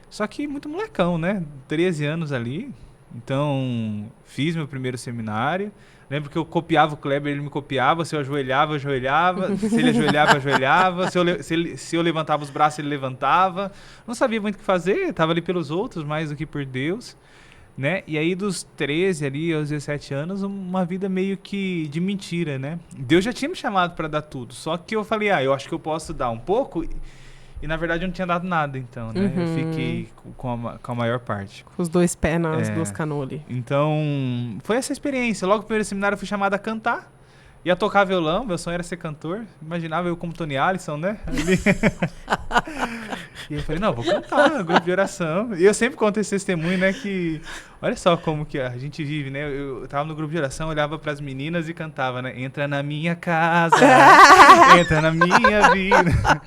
Só que muito molecão, né? 13 anos ali. Então, fiz meu primeiro seminário. Lembro que eu copiava o Kleber, ele me copiava. Se eu ajoelhava, eu ajoelhava. Se ele ajoelhava, eu ajoelhava. Se eu levantava os braços, ele levantava. Não sabia muito o que fazer, estava ali pelos outros mais do que por Deus, né? E aí dos 13 ali aos 17 anos, uma vida meio que de mentira, né? Deus já tinha me chamado para dar tudo. Só que eu falei, eu acho que eu posso dar um pouco... E, na verdade, eu não tinha dado nada, então, né? Eu fiquei com a maior parte. Com os dois pés nas duas canoas ali. Então, foi essa experiência. Logo no primeiro seminário, eu fui chamado a cantar. Ia tocar violão, meu sonho era ser cantor. Imaginava eu como Tony Allison, né? E eu falei, não, vou cantar, grupo de oração. E eu sempre conto esse testemunho, né? Que olha só como que a gente vive, né? Eu tava no grupo de oração, olhava pras meninas e cantava, né? Entra na minha casa, entra na minha vida.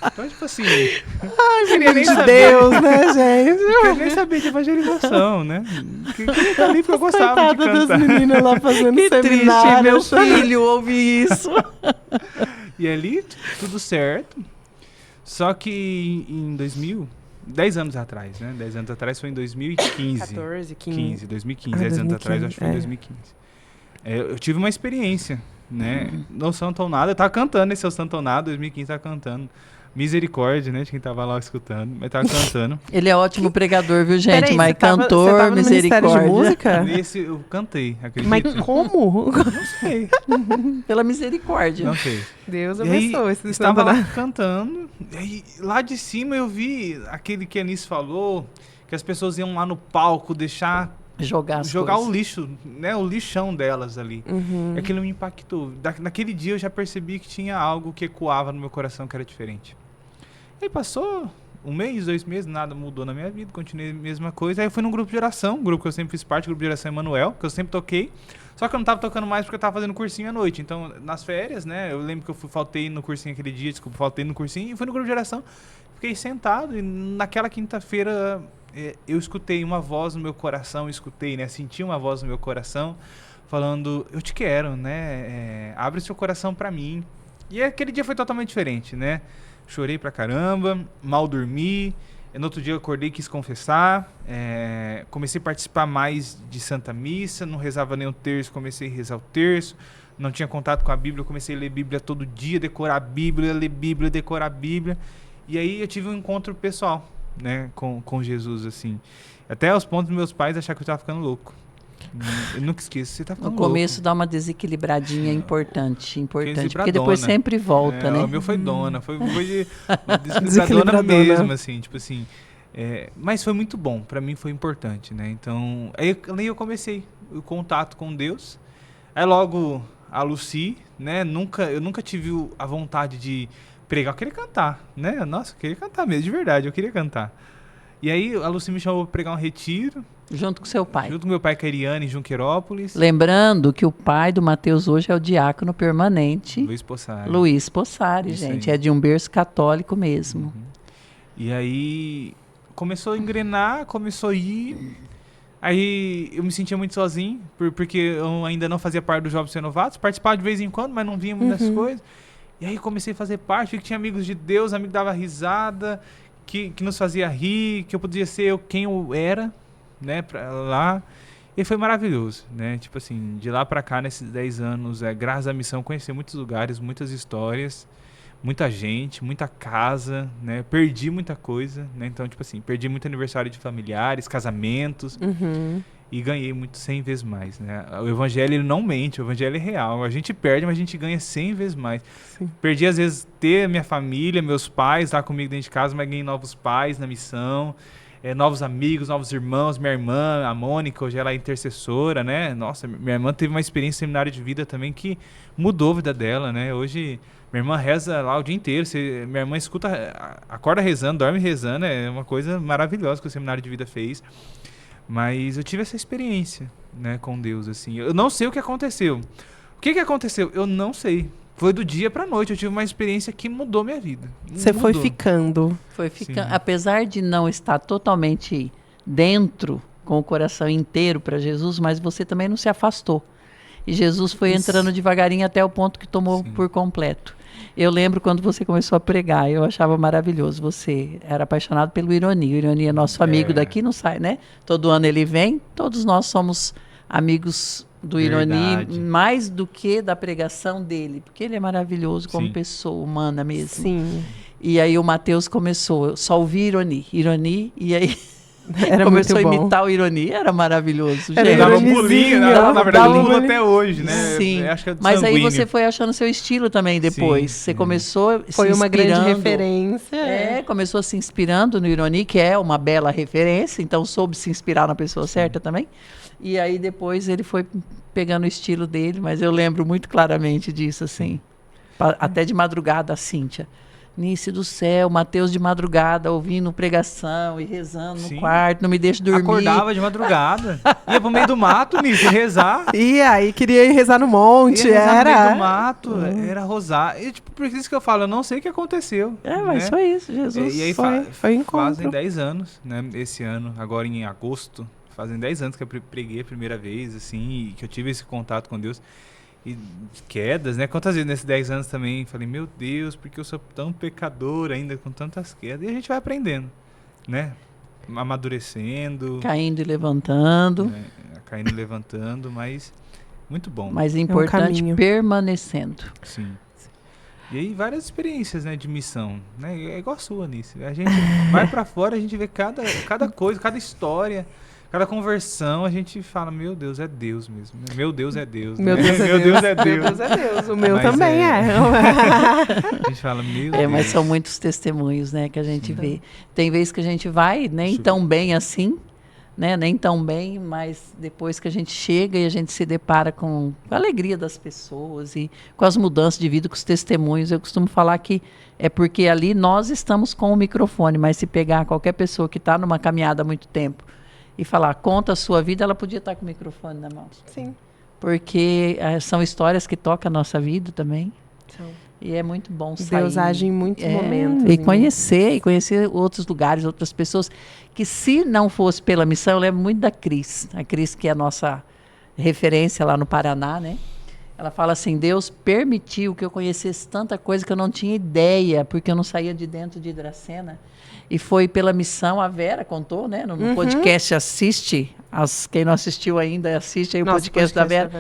Então, tipo assim... Ai, queria nem saber. Deus, né, gente? Não queria nem saber de evangelização, né? Queria tá ali porque eu gostava de cantar. Das meninas lá fazendo que seminário. Triste, meu filho ouvir isso. E ali, tudo certo. Só que em 10 anos atrás, né? 10 anos atrás foi em 2015. 2015. 10 anos atrás, acho que foi em 2015. Eu tive uma experiência, né? No Santo Nada, eu tava cantando esse Santo Nada, 2015 tava cantando. Misericórdia, né? De quem tava lá escutando, mas tava cantando. Ele é ótimo pregador, viu, gente? Peraí, mas cantor, você tava no Ministério de Música? Nesse eu cantei, acredito. Mas como? Não sei. Pela misericórdia. Não sei. Deus abençoe. Esse estava lá cantando, e aí, lá de cima eu vi aquele que a Anice falou, que as pessoas iam lá no palco deixar... Jogar o lixo, né? O lixão delas ali. Aquilo me impactou. Naquele dia eu já percebi que tinha algo que ecoava no meu coração que era diferente. Aí passou 1 mês, 2 meses, nada mudou na minha vida, continuei a mesma coisa. Aí eu fui num grupo de oração, um grupo que eu sempre fiz parte, o grupo de oração Emanuel, que eu sempre toquei. Só que eu não tava tocando mais porque eu tava fazendo cursinho à noite. Então, nas férias, né? Eu lembro que eu faltei no cursinho aquele dia, faltei no cursinho e fui no grupo de oração. Fiquei sentado e naquela quinta-feira eu escutei uma voz no meu coração, senti uma voz no meu coração falando, eu te quero, né? Abre seu coração pra mim. E aquele dia foi totalmente diferente, né? Chorei pra caramba, mal dormi. No outro dia eu acordei e quis confessar. Comecei a participar mais de Santa Missa, não rezava nem o terço, comecei a rezar o terço. Não tinha contato com a Bíblia, eu comecei a ler Bíblia todo dia, decorar a Bíblia, ler Bíblia, decorar a Bíblia. E aí eu tive um encontro pessoal, né, com Jesus, assim. Até aos pontos dos meus pais achar que eu tava ficando louco. Eu nunca esqueço, você tá ficando louco. No começo dá uma desequilibradinha importante, porque depois sempre volta, né? O meu foi dona, foi de desequilibradona mesmo, assim, tipo assim. Mas foi muito bom, pra mim foi importante, né? Então, aí eu comecei o contato com Deus. Aí logo a Lucy, né? Eu nunca tive a vontade de pregar, eu queria cantar, né? Nossa, eu queria cantar mesmo, de verdade, eu queria cantar. E aí a Lucy me chamou para pregar um retiro. Junto com seu pai. Junto com meu pai, Cariane, em Junquerópolis. Lembrando que o pai do Mateus hoje é o diácono permanente. Luiz Possari, gente. Aí. É de um berço católico mesmo. E aí começou a engrenar, começou a ir. Aí eu me sentia muito sozinho, porque eu ainda não fazia parte dos Jovens Renovados. Participava de vez em quando, mas não via muitas coisas. E aí comecei a fazer parte, vi que tinha amigos de Deus, amigo que dava risada, que nos fazia rir, que eu podia ser quem eu era, né, pra lá. E foi maravilhoso, né, tipo assim, de lá pra cá, nesses 10 anos, graças à missão, conheci muitos lugares, muitas histórias, muita gente, muita casa, né? Perdi muita coisa, né? Então, tipo assim, perdi muito aniversário de familiares, casamentos, e ganhei muito 100 vezes mais, né? O evangelho, ele não mente, o evangelho é real. A gente perde, mas a gente ganha 100 vezes mais. Sim. Perdi, às vezes, ter minha família, meus pais lá comigo dentro de casa, mas ganhei novos pais na missão, novos amigos, novos irmãos. Minha irmã, a Mônica, hoje ela é intercessora, né? Nossa, minha irmã teve uma experiência em seminário de vida também que mudou a vida dela, né? Hoje, minha irmã reza lá o dia inteiro. Minha irmã acorda rezando, dorme rezando. É uma coisa maravilhosa que o seminário de vida fez. Mas eu tive essa experiência, né, com Deus, assim. Eu não sei o que aconteceu. O que aconteceu? Eu não sei. Foi do dia pra noite. Eu tive uma experiência que mudou minha vida. Você foi ficando. Foi ficando. Apesar de não estar totalmente dentro, com o coração inteiro para Jesus, mas você também não se afastou. E Jesus foi entrando devagarinho até o ponto que tomou por completo. Eu lembro quando você começou a pregar, eu achava maravilhoso. Você era apaixonado pelo Ironi. O Ironi é nosso amigo daqui, não sai, né? Todo ano ele vem, todos nós somos amigos do Ironi, mais do que da pregação dele, porque ele é maravilhoso como pessoa humana mesmo. Sim. E aí o Matheus começou, eu só ouvi Ironi, e aí... começou a imitar o Ironi, era maravilhoso. Ele dava um pulinho, na verdade ele pula até hoje, né? Sim, eu acho que é mas sanguíneo. aí você foi achando seu estilo também depois. Você começou foi uma grande referência. Começou se inspirando no Ironi, que é uma bela referência, então soube se inspirar na pessoa certa também. E aí depois ele foi pegando o estilo dele, mas eu lembro muito claramente disso, assim. Até de madrugada, a Cíntia. Nice do céu, Matheus de madrugada, ouvindo pregação e rezando no quarto, não me deixa dormir. Acordava de madrugada, ia pro meio do mato, Nice, rezar. E aí queria ir rezar no monte, ia rezar no meio do mato, era rosar. E, tipo, por isso que eu falo, eu não sei o que aconteceu. Mas foi isso, Jesus. E aí foi encontro. Fazem 10 anos, né, esse ano, agora em agosto, fazem 10 anos que eu preguei a primeira vez, assim, e que eu tive esse contato com Deus. E quedas, né? Quantas vezes nesses 10 anos também falei, meu Deus, porque eu sou tão pecador ainda com tantas quedas. E a gente vai aprendendo, né? Amadurecendo. Caindo e levantando. Né? Caindo e levantando, mas muito bom. Mas importante, permanecendo. Sim. E aí várias experiências, né, de missão, né? É igual a sua, Nice. A gente vai pra fora, a gente vê cada coisa, cada história. Cada conversão a gente fala, meu Deus, é Deus mesmo. Meu Deus é Deus. Meu Deus é Deus. Meu Deus é Deus. O meu também é. A gente fala, meu Deus. Mas são muitos testemunhos, né, que a gente vê. Tem vezes que a gente vai nem tão bem assim, né, nem tão bem, mas depois que a gente chega e a gente se depara com a alegria das pessoas e com as mudanças de vida, com os testemunhos, eu costumo falar que é porque ali nós estamos com o microfone, mas se pegar qualquer pessoa que está numa caminhada há muito tempo e falar, conta a sua vida, ela podia estar com o microfone na mão. Sim. Porque são histórias que tocam a nossa vida também. São. E é muito bom sair. Deus age em muitos momentos. E conhecer outros lugares, outras pessoas. Que se não fosse pela missão, eu lembro muito da Cris. A Cris, que é a nossa referência lá no Paraná, né? Ela fala assim, Deus permitiu que eu conhecesse tanta coisa que eu não tinha ideia, porque eu não saía de dentro de Dracena. E foi pela missão, a Vera contou, né? No podcast assiste, quem não assistiu ainda, assiste aí o podcast da Vera.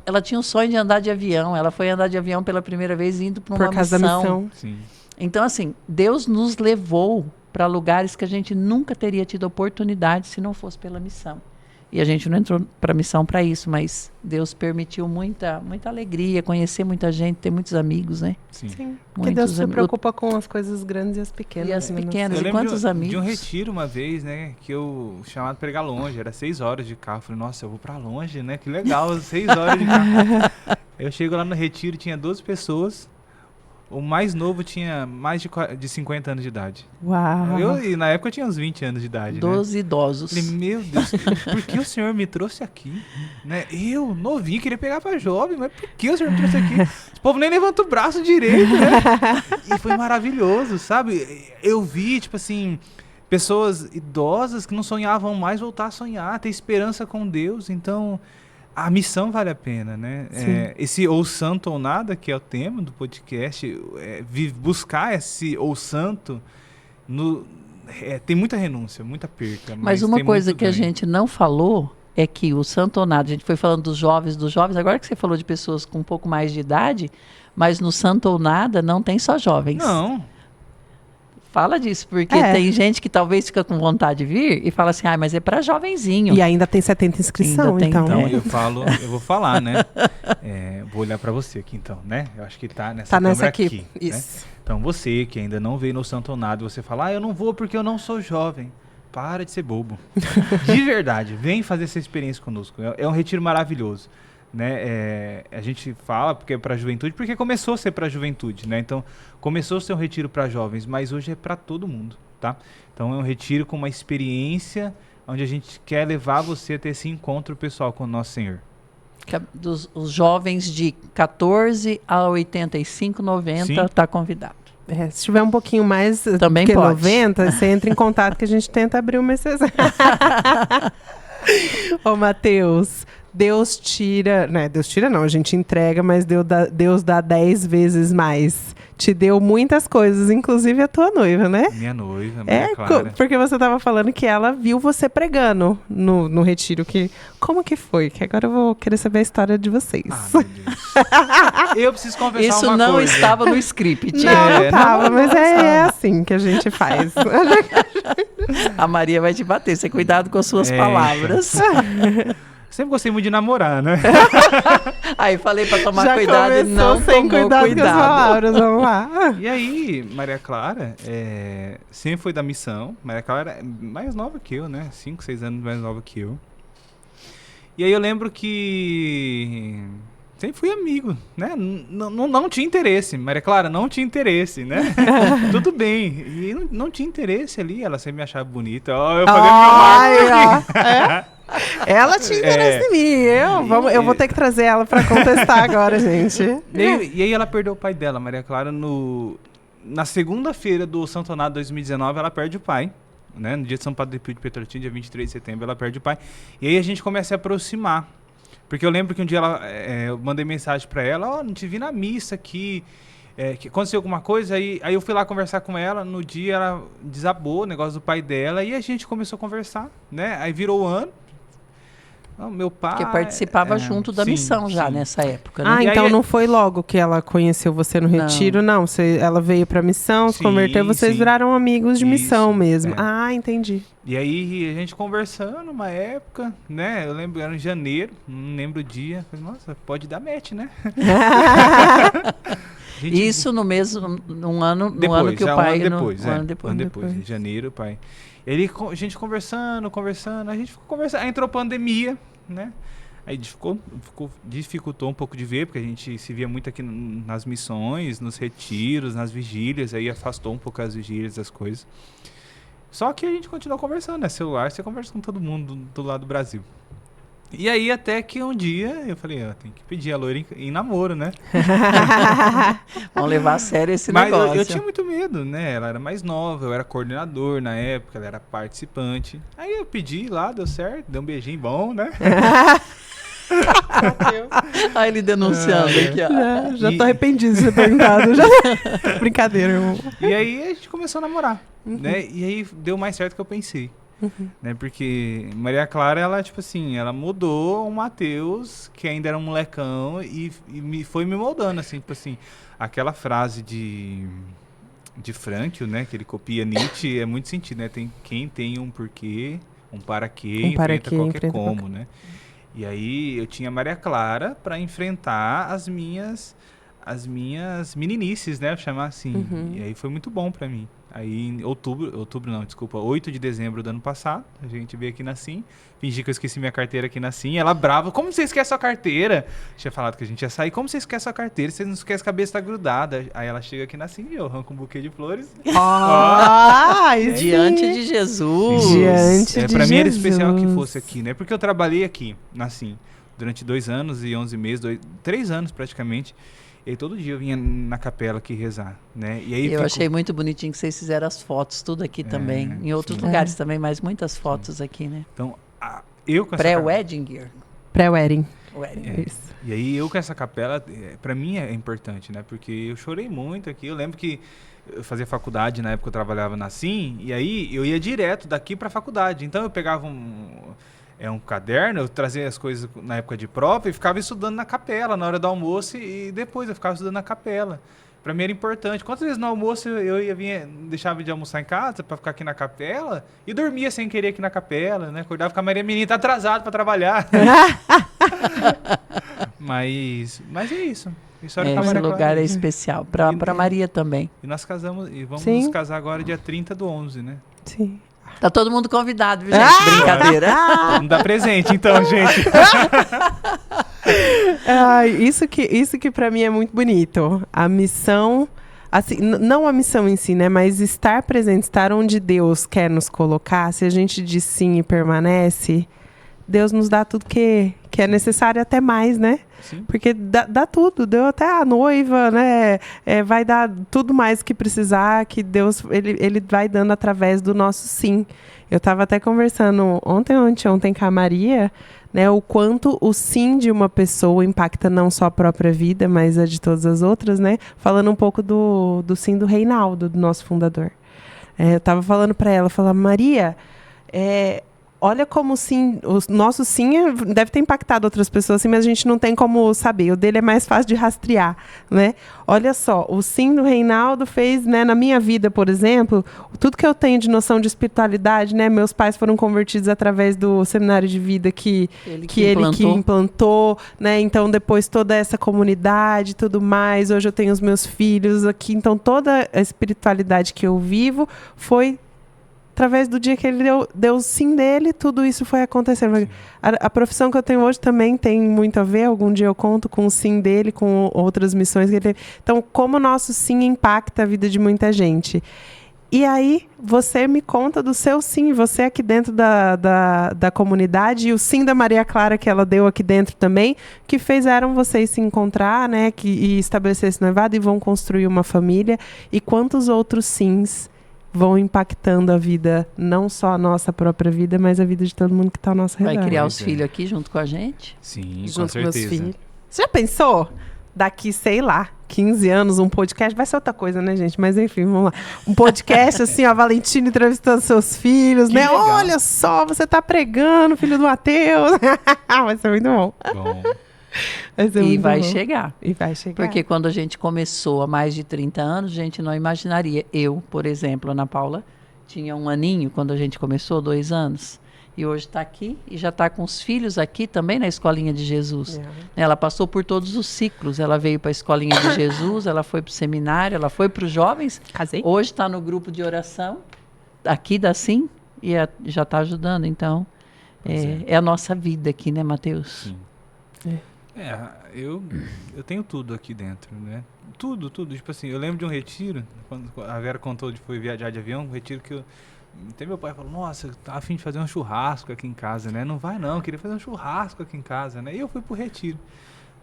Ela tinha um sonho de andar de avião, ela foi andar de avião pela primeira vez indo para uma missão. Por causa da missão. Sim. Então, assim, Deus nos levou para lugares que a gente nunca teria tido oportunidade se não fosse pela missão. E a gente não entrou para a missão para isso, mas Deus permitiu muita alegria, conhecer muita gente, ter muitos amigos, né? Sim. Porque Deus se preocupa com as coisas grandes e as pequenas. E as pequenas, e quantos amigos? De um retiro uma vez, né, que eu chamado pregar longe, era 6 horas de carro. Falei, nossa, eu vou para longe, né? Que legal, 6 horas de carro. Eu chego lá no retiro, tinha 12 pessoas. O mais novo tinha mais de 50 anos de idade. Uau! E na época eu tinha uns 20 anos de idade, 12 idosos. Falei, meu Deus, por que o senhor me trouxe aqui? Né? Eu, novinho, queria pegar pra jovem, mas por que o senhor me trouxe aqui? O povo nem levanta o braço direito, né? E foi maravilhoso, sabe? Eu vi, tipo assim, pessoas idosas que não sonhavam mais voltar a sonhar, ter esperança com Deus. Então, a missão vale a pena, né? Esse ou santo ou nada, que é o tema do podcast, buscar esse ou santo, tem muita renúncia, muita perca. Mas uma coisa que a gente não falou é que o santonado, a gente foi falando dos jovens, agora que você falou de pessoas com um pouco mais de idade, mas no santonada não tem só jovens. Não. Fala disso, porque tem gente que talvez fica com vontade de vir e fala assim, mas é para jovenzinho. E ainda tem 70 inscrição, então. Então eu vou falar, né? Vou olhar para você aqui então, né? Eu acho que tá nessa câmera aqui. Isso. Né? Então você que ainda não veio no santonado, você fala, eu não vou porque eu não sou jovem. Para de ser bobo. De verdade, vem fazer essa experiência conosco. É um retiro maravilhoso. Né? A gente fala porque é para a juventude, porque começou a ser para a juventude, né? Então começou a ser um retiro para jovens, mas hoje é para todo mundo, tá? Então é um retiro com uma experiência onde a gente quer levar você a ter esse encontro pessoal com o nosso Senhor. Os jovens de 14 a 85, 90 está convidado. Se tiver um pouquinho mais também que pode. 90, você entra em contato que a gente tenta abrir uma exceção. Ô, Matheus, Deus tira... Não, Deus tira não, a gente entrega, mas Deus dá 10 vezes mais. Te deu muitas coisas, inclusive a tua noiva, né? Minha noiva, Maria Clara. Porque você estava falando que ela viu você pregando no retiro. Como que foi? Que agora eu vou querer saber a história de vocês. Meu Deus. Eu preciso confessar Isso uma não coisa. estava no script. Não estava, mas é assim que a gente faz. A Maria vai te bater, você cuidado com as suas palavras. Sempre gostei muito de namorar, né? Aí falei pra tomar Já cuidado e não sem tomou cuidado com as palavras, vamos lá. E aí, Maria Clara sempre foi da missão. Maria Clara é mais nova que eu, né? 5, 6 anos mais nova que eu. E aí eu lembro que sempre fui amigo, né? Não tinha interesse. Maria Clara não tinha interesse, né? Tudo bem. E não tinha interesse ali. Ela sempre me achava bonita. Eu falei meu marketing. Ela tinha interesse em mim. Eu vou ter que trazer ela pra contestar agora, gente. E aí ela perdeu o pai dela, Maria Clara, na segunda-feira do Santonado 2019, ela perde o pai. Né? No dia de São Padre Pio de Petrolina, dia 23 de setembro, ela perde o pai. E aí a gente começa a se aproximar. Porque eu lembro que um dia eu mandei mensagem pra ela, não te vi na missa aqui. Que aconteceu alguma coisa, aí eu fui lá conversar com ela, no dia ela desabou o negócio do pai dela, e a gente começou a conversar, né? Aí virou o ano. Meu pai... Porque participava junto da missão já nessa época, né? Então não foi logo que ela conheceu você no retiro, não. Ela veio pra missão, se converteu, vocês viraram amigos de missão mesmo. Entendi. E aí a gente conversando uma época, né? Eu lembro, era em janeiro, não lembro o dia. Falei, nossa, pode dar match, né? Isso no mesmo, no ano que o pai... Um ano depois, em janeiro, o pai... A gente conversando, a gente ficou conversando, aí entrou pandemia, né? Aí dificultou um pouco de ver, porque a gente se via muito aqui nas missões, nos retiros, nas vigílias, aí afastou um pouco as vigílias, as coisas. Só que a gente continuou conversando, né? Celular, você conversa com todo mundo do lado do Brasil. E aí até que um dia eu falei, tem que pedir a loira em namoro, né? Vamos levar a sério esse negócio. Mas eu tinha muito medo, né? Ela era mais nova, eu era coordenador na época, ela era participante. Aí eu pedi lá, deu certo, deu um beijinho bom, né? Aí ele denunciando aqui, ó. Já tô arrependido de ter perguntado. Brincadeira, irmão. E aí a gente começou a namorar, né? E aí deu mais certo que eu pensei. Né, porque Maria Clara, ela tipo assim, ela mudou o Matheus, que ainda era um molecão, e foi me moldando, assim, tipo assim, aquela frase de Frankl, né, que ele copia Nietzsche, é muito sentido, né, quem tem um porquê, um para quê, enfrenta qualquer como, né. E aí eu tinha Maria Clara para enfrentar as minhas meninices, né, vou chamar assim, e aí foi muito bom para mim. Aí em 8 de dezembro do ano passado, a gente veio aqui na Sim, fingi que eu esqueci minha carteira aqui na Sim, ela brava, como você esquece sua carteira? Tinha falado que a gente ia sair, como você esquece sua carteira? Você não esquece, a cabeça tá grudada. Aí ela chega aqui na Sim e eu arranco um buquê de flores. Diante de Jesus. Pra mim era especial que fosse aqui, né? Porque eu trabalhei aqui na Sim durante 2 anos e 11 meses, 3 anos praticamente. E aí, todo dia eu vinha na capela aqui rezar, né? E aí achei muito bonitinho que vocês fizeram as fotos, tudo aqui também. Em outros lugares também, mas muitas fotos aqui, né? Então, eu com essa pré-wedding gear. Pré-wedding. Isso. E aí, eu com essa capela, pra mim é importante, né? Porque eu chorei muito aqui. Eu lembro que eu fazia faculdade, na época eu trabalhava na Sim, e aí eu ia direto daqui pra faculdade. Então, eu pegava um caderno, eu trazia as coisas na época de prova e ficava estudando na capela, na hora do almoço, e depois eu ficava estudando na capela. Para mim era importante. Quantas vezes no almoço deixava de almoçar em casa para ficar aqui na capela e dormia sem querer aqui na capela, né? Acordava com a Maria Menina, tá atrasado para trabalhar. mas é isso. Esse lugar é especial para Maria também. E nós casamos, e vamos nos casar agora dia 30/11, né? Sim. Tá todo mundo convidado, viu, gente? Brincadeira. Não dá presente, então, gente. Isso que para mim é muito bonito. A missão, assim, não a missão em si, né? Mas estar presente, estar onde Deus quer nos colocar. Se a gente diz sim e permanece, Deus nos dá tudo que é necessário, até mais, né? Sim. Porque dá tudo, deu até a noiva, né? Vai dar tudo mais que precisar, que Deus, ele vai dando através do nosso sim. Eu estava até conversando ontem com a Maria, né? O quanto o sim de uma pessoa impacta não só a própria vida, mas a de todas as outras, né? Falando um pouco do sim do Reinaldo, do nosso fundador. Eu estava falando para ela, Maria, olha como sim, o nosso sim deve ter impactado outras pessoas, assim, mas a gente não tem como saber. O dele é mais fácil de rastrear, né? Olha só, o sim do Reinaldo fez, né, na minha vida, por exemplo, tudo que eu tenho de noção de espiritualidade, né? Meus pais foram convertidos através do seminário de vida que ele implantou, né? Então, depois toda essa comunidade e tudo mais. Hoje eu tenho os meus filhos aqui. Então, toda a espiritualidade que eu vivo foi através do dia que ele deu o sim dele, tudo isso foi acontecendo. A profissão que eu tenho hoje também tem muito a ver, algum dia eu conto com o sim dele, com outras missões que ele teve. Então, como o nosso sim impacta a vida de muita gente. E aí, você me conta do seu sim, você aqui dentro da comunidade, e o sim da Maria Clara que ela deu aqui dentro também, que fizeram vocês se encontrar, né, e estabelecer esse noivado e vão construir uma família. E quantos outros sims vão impactando a vida, não só a nossa própria vida, mas a vida de todo mundo que está ao nosso redor. Vai criar os filhos aqui junto com a gente? Sim, junto com certeza. Meus filhos. Você já pensou? Daqui, sei lá, 15 anos, um podcast, vai ser outra coisa, né, gente? Mas enfim, vamos lá. Um podcast assim, a Valentina entrevistando seus filhos, né? Legal. Olha só, você tá pregando, filho do Mateus. Vai ser muito bom. E vai chegar. E vai chegar. Porque quando a gente começou há mais de 30 anos, a gente não imaginaria. Eu, por exemplo, Ana Paula, tinha 1 aninho quando a gente começou, 2 anos. E hoje está aqui e já está com os filhos aqui também na Escolinha de Jesus. Ela passou por todos os ciclos. Ela veio para a Escolinha de Jesus, ela foi para o seminário, ela foi para os jovens. Casei. Hoje está no grupo de oração, aqui da Sim, e já está ajudando. Então, é a nossa vida aqui, né, Mateus? Sim. Eu tenho tudo aqui dentro, né? Tudo. Tipo assim, eu lembro de um retiro, quando a Vera contou de foi viajar de avião, um retiro que até meu pai falou, nossa, tá a fim de fazer um churrasco aqui em casa, né? Não vai não, queria fazer um churrasco aqui em casa, né? E eu fui pro retiro,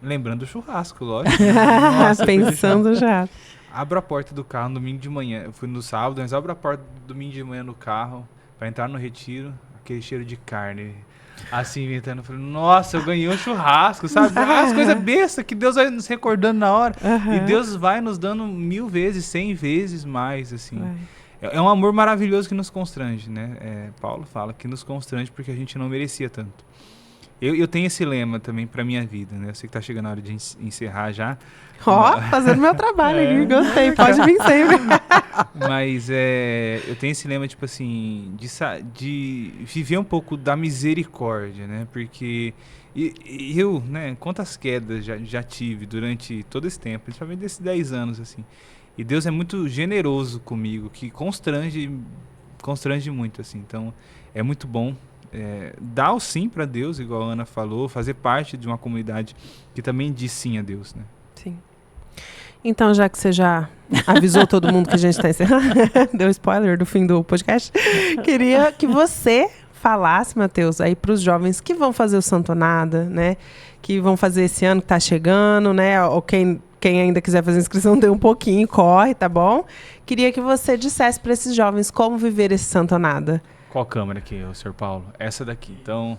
lembrando do churrasco, lógico. Nossa, pensando já. Abro a porta do carro no domingo de manhã, eu fui no sábado, mas abro a porta do domingo de manhã no carro, pra entrar no retiro, aquele cheiro de carne, assim, inventando, eu falei, nossa, eu ganhei um churrasco, sabe? As coisas bestas que Deus vai nos recordando na hora. E Deus vai nos dando 1000 vezes, 100 vezes mais, assim. É um amor maravilhoso que nos constrange, né? Paulo fala que nos constrange porque a gente não merecia tanto. Eu tenho esse lema também pra minha vida, né? Eu sei que tá chegando a hora de encerrar já. Fazendo meu trabalho aqui, gostei, pode vir sempre. Mas eu tenho esse lema, tipo assim, de viver um pouco da misericórdia, né? Porque eu, né, quantas quedas já tive durante todo esse tempo, principalmente desses 10 anos, assim. E Deus é muito generoso comigo, que constrange muito, assim. Então, é muito bom dar o sim para Deus, igual a Ana falou, fazer parte de uma comunidade que também diz sim a Deus, né? Sim. Então, já que você já avisou todo mundo que a gente está encerrando, deu spoiler do fim do podcast, queria que você falasse, Mateus, aí para os jovens que vão fazer o Santonada, né? Que vão fazer esse ano que está chegando, né? Ou quem ainda quiser fazer inscrição, dê um pouquinho, corre, tá bom? Queria que você dissesse para esses jovens como viver esse Santonada. Qual câmera aqui, Sr. Paulo? Essa daqui. Então,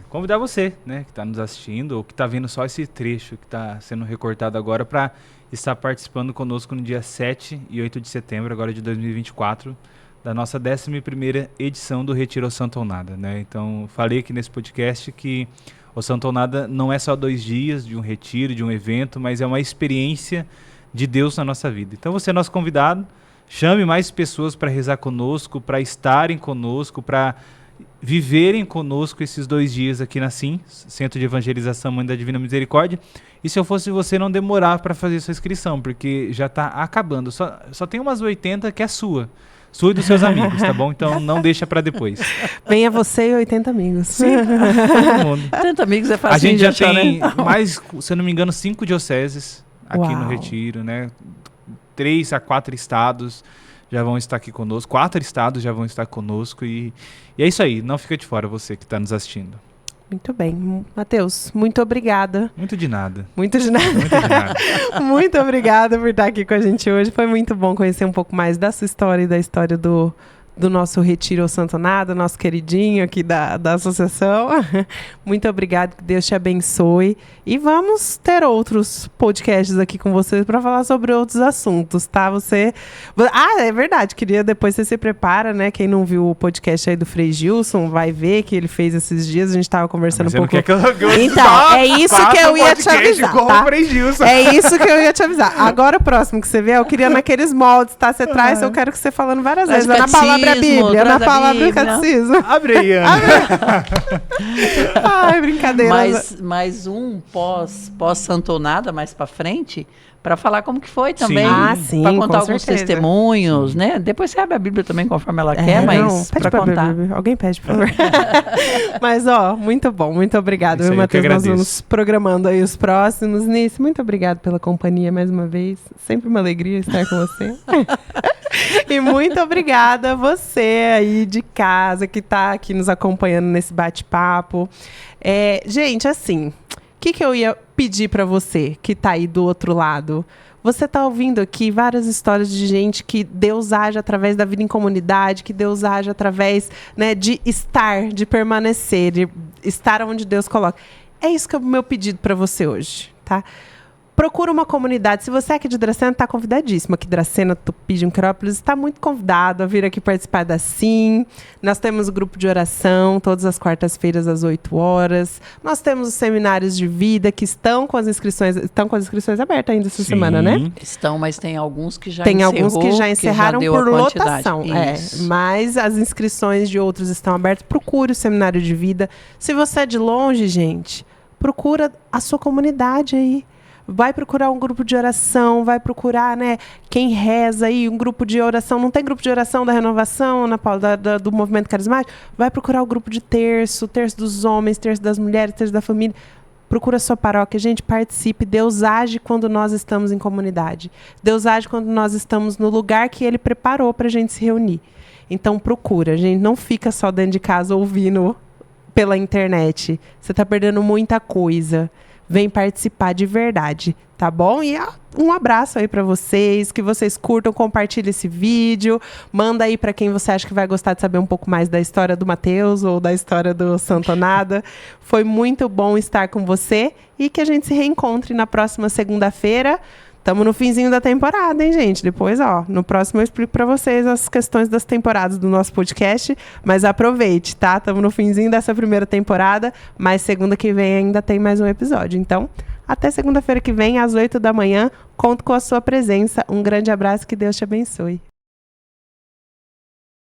convidar você, né, que está nos assistindo, ou que está vendo só esse trecho que está sendo recortado agora, para estar participando conosco no dia 7 e 8 de setembro, agora de 2024, da nossa 11ª edição do Retiro ao Santo ou Nada, né? Então, falei aqui nesse podcast que o Santo ou Nada não é só 2 dias de um retiro, de um evento, mas é uma experiência de Deus na nossa vida. Então, você é nosso convidado, chame mais pessoas para rezar conosco, para estarem conosco, para viverem conosco esses 2 dias aqui na SIM, Centro de Evangelização Mãe da Divina Misericórdia. E se eu fosse você, não demorar para fazer sua inscrição, porque já está acabando. Só tem umas 80 que é sua e dos seus amigos, tá bom? Então não deixa para depois. Venha você e 80 amigos. Sim, todo mundo. 80 amigos é fácil. A gente de já achar, tem né? mais, se eu não me engano, 5 dioceses aqui no Uau. Retiro, né? 3 a 4 estados já vão estar aqui conosco, 4 estados já vão estar conosco e é isso aí, não fica de fora você que está nos assistindo. Muito bem. Mateus, muito obrigada. Muito de nada. Muito de nada. Muito de nada. Muito obrigada por estar aqui com a gente hoje. Foi muito bom conhecer um pouco mais da sua história e da história do nosso Retiro ao Santo Nada, nosso queridinho aqui da associação. Muito obrigada, que Deus te abençoe. E vamos ter outros podcasts aqui com vocês para falar sobre outros assuntos, tá? É verdade, depois você se prepara, né? Quem não viu o podcast aí do Frei Gilson, vai ver que ele fez esses dias, a gente estava conversando um pouco. Então, é isso que eu ia te avisar, tá? É isso que eu ia te avisar. Agora o próximo que você vê, eu queria naqueles moldes, tá? Você traz, eu quero que você falando várias vezes. Na palavra Bíblia, na palavra do catecismo. Abre aí, Ana. Ai, brincadeira. Mais um pós-santonada, mais pra frente, para falar como que foi também. Sim, para contar com alguns certeza. Testemunhos, né? Depois você abre a Bíblia também conforme ela quer, mas pede para contar. Bíblia. Alguém pede, por favor. Mas, muito bom. Muito obrigado, Isso aí, Matheus. eu que Nós agradeço. vamos programando aí os próximos. Nice, muito obrigado pela companhia mais uma vez. Sempre uma alegria estar com você. E muito obrigada a você aí de casa que está aqui nos acompanhando nesse bate-papo. Gente, assim, o que eu ia pedir para você que está aí do outro lado? Você está ouvindo aqui várias histórias de gente que Deus age através da vida em comunidade, que Deus age através, né, de estar, de permanecer, de estar onde Deus coloca. É isso que é o meu pedido para você hoje, tá? Procura uma comunidade. Se você é aqui de Dracena, está convidadíssimo. Aqui de Dracena, Tupi, Junquerópolis, está muito convidado a vir aqui participar da SIM. Nós temos o grupo de oração, todas as quartas-feiras, às 8 horas. Nós temos os seminários de vida, que estão com as inscrições abertas ainda essa semana, né? Estão, mas tem alguns que já alguns que já encerraram que já por deu a lotação. Mas as inscrições de outros estão abertas. Procure o seminário de vida. Se você é de longe, gente, procura a sua comunidade aí. Vai procurar um grupo de oração, vai procurar, né, quem reza aí, um grupo de oração. Não tem grupo de oração da Renovação, Ana Paula, do Movimento Carismático? Vai procurar o grupo de terço dos homens, terço das mulheres, terço da família. Procura a sua paróquia. Gente, participe. Deus age quando nós estamos em comunidade. Deus age quando nós estamos no lugar que Ele preparou para a gente se reunir. Então, procura, gente. Não fica só dentro de casa ouvindo pela internet. Você está perdendo muita coisa. Vem participar de verdade, tá bom? E um abraço aí para vocês, que vocês curtam, compartilhem esse vídeo, manda aí para quem você acha que vai gostar de saber um pouco mais da história do Mateus ou da história do Santo Nada. Foi muito bom estar com você e que a gente se reencontre na próxima segunda-feira. Estamos no finzinho da temporada, hein, gente? Depois, no próximo eu explico para vocês as questões das temporadas do nosso podcast, mas aproveite, tá? Estamos no finzinho dessa primeira temporada, mas segunda que vem ainda tem mais um episódio. Então, até segunda-feira que vem, às 8 da manhã, conto com a sua presença. Um grande abraço, que Deus te abençoe.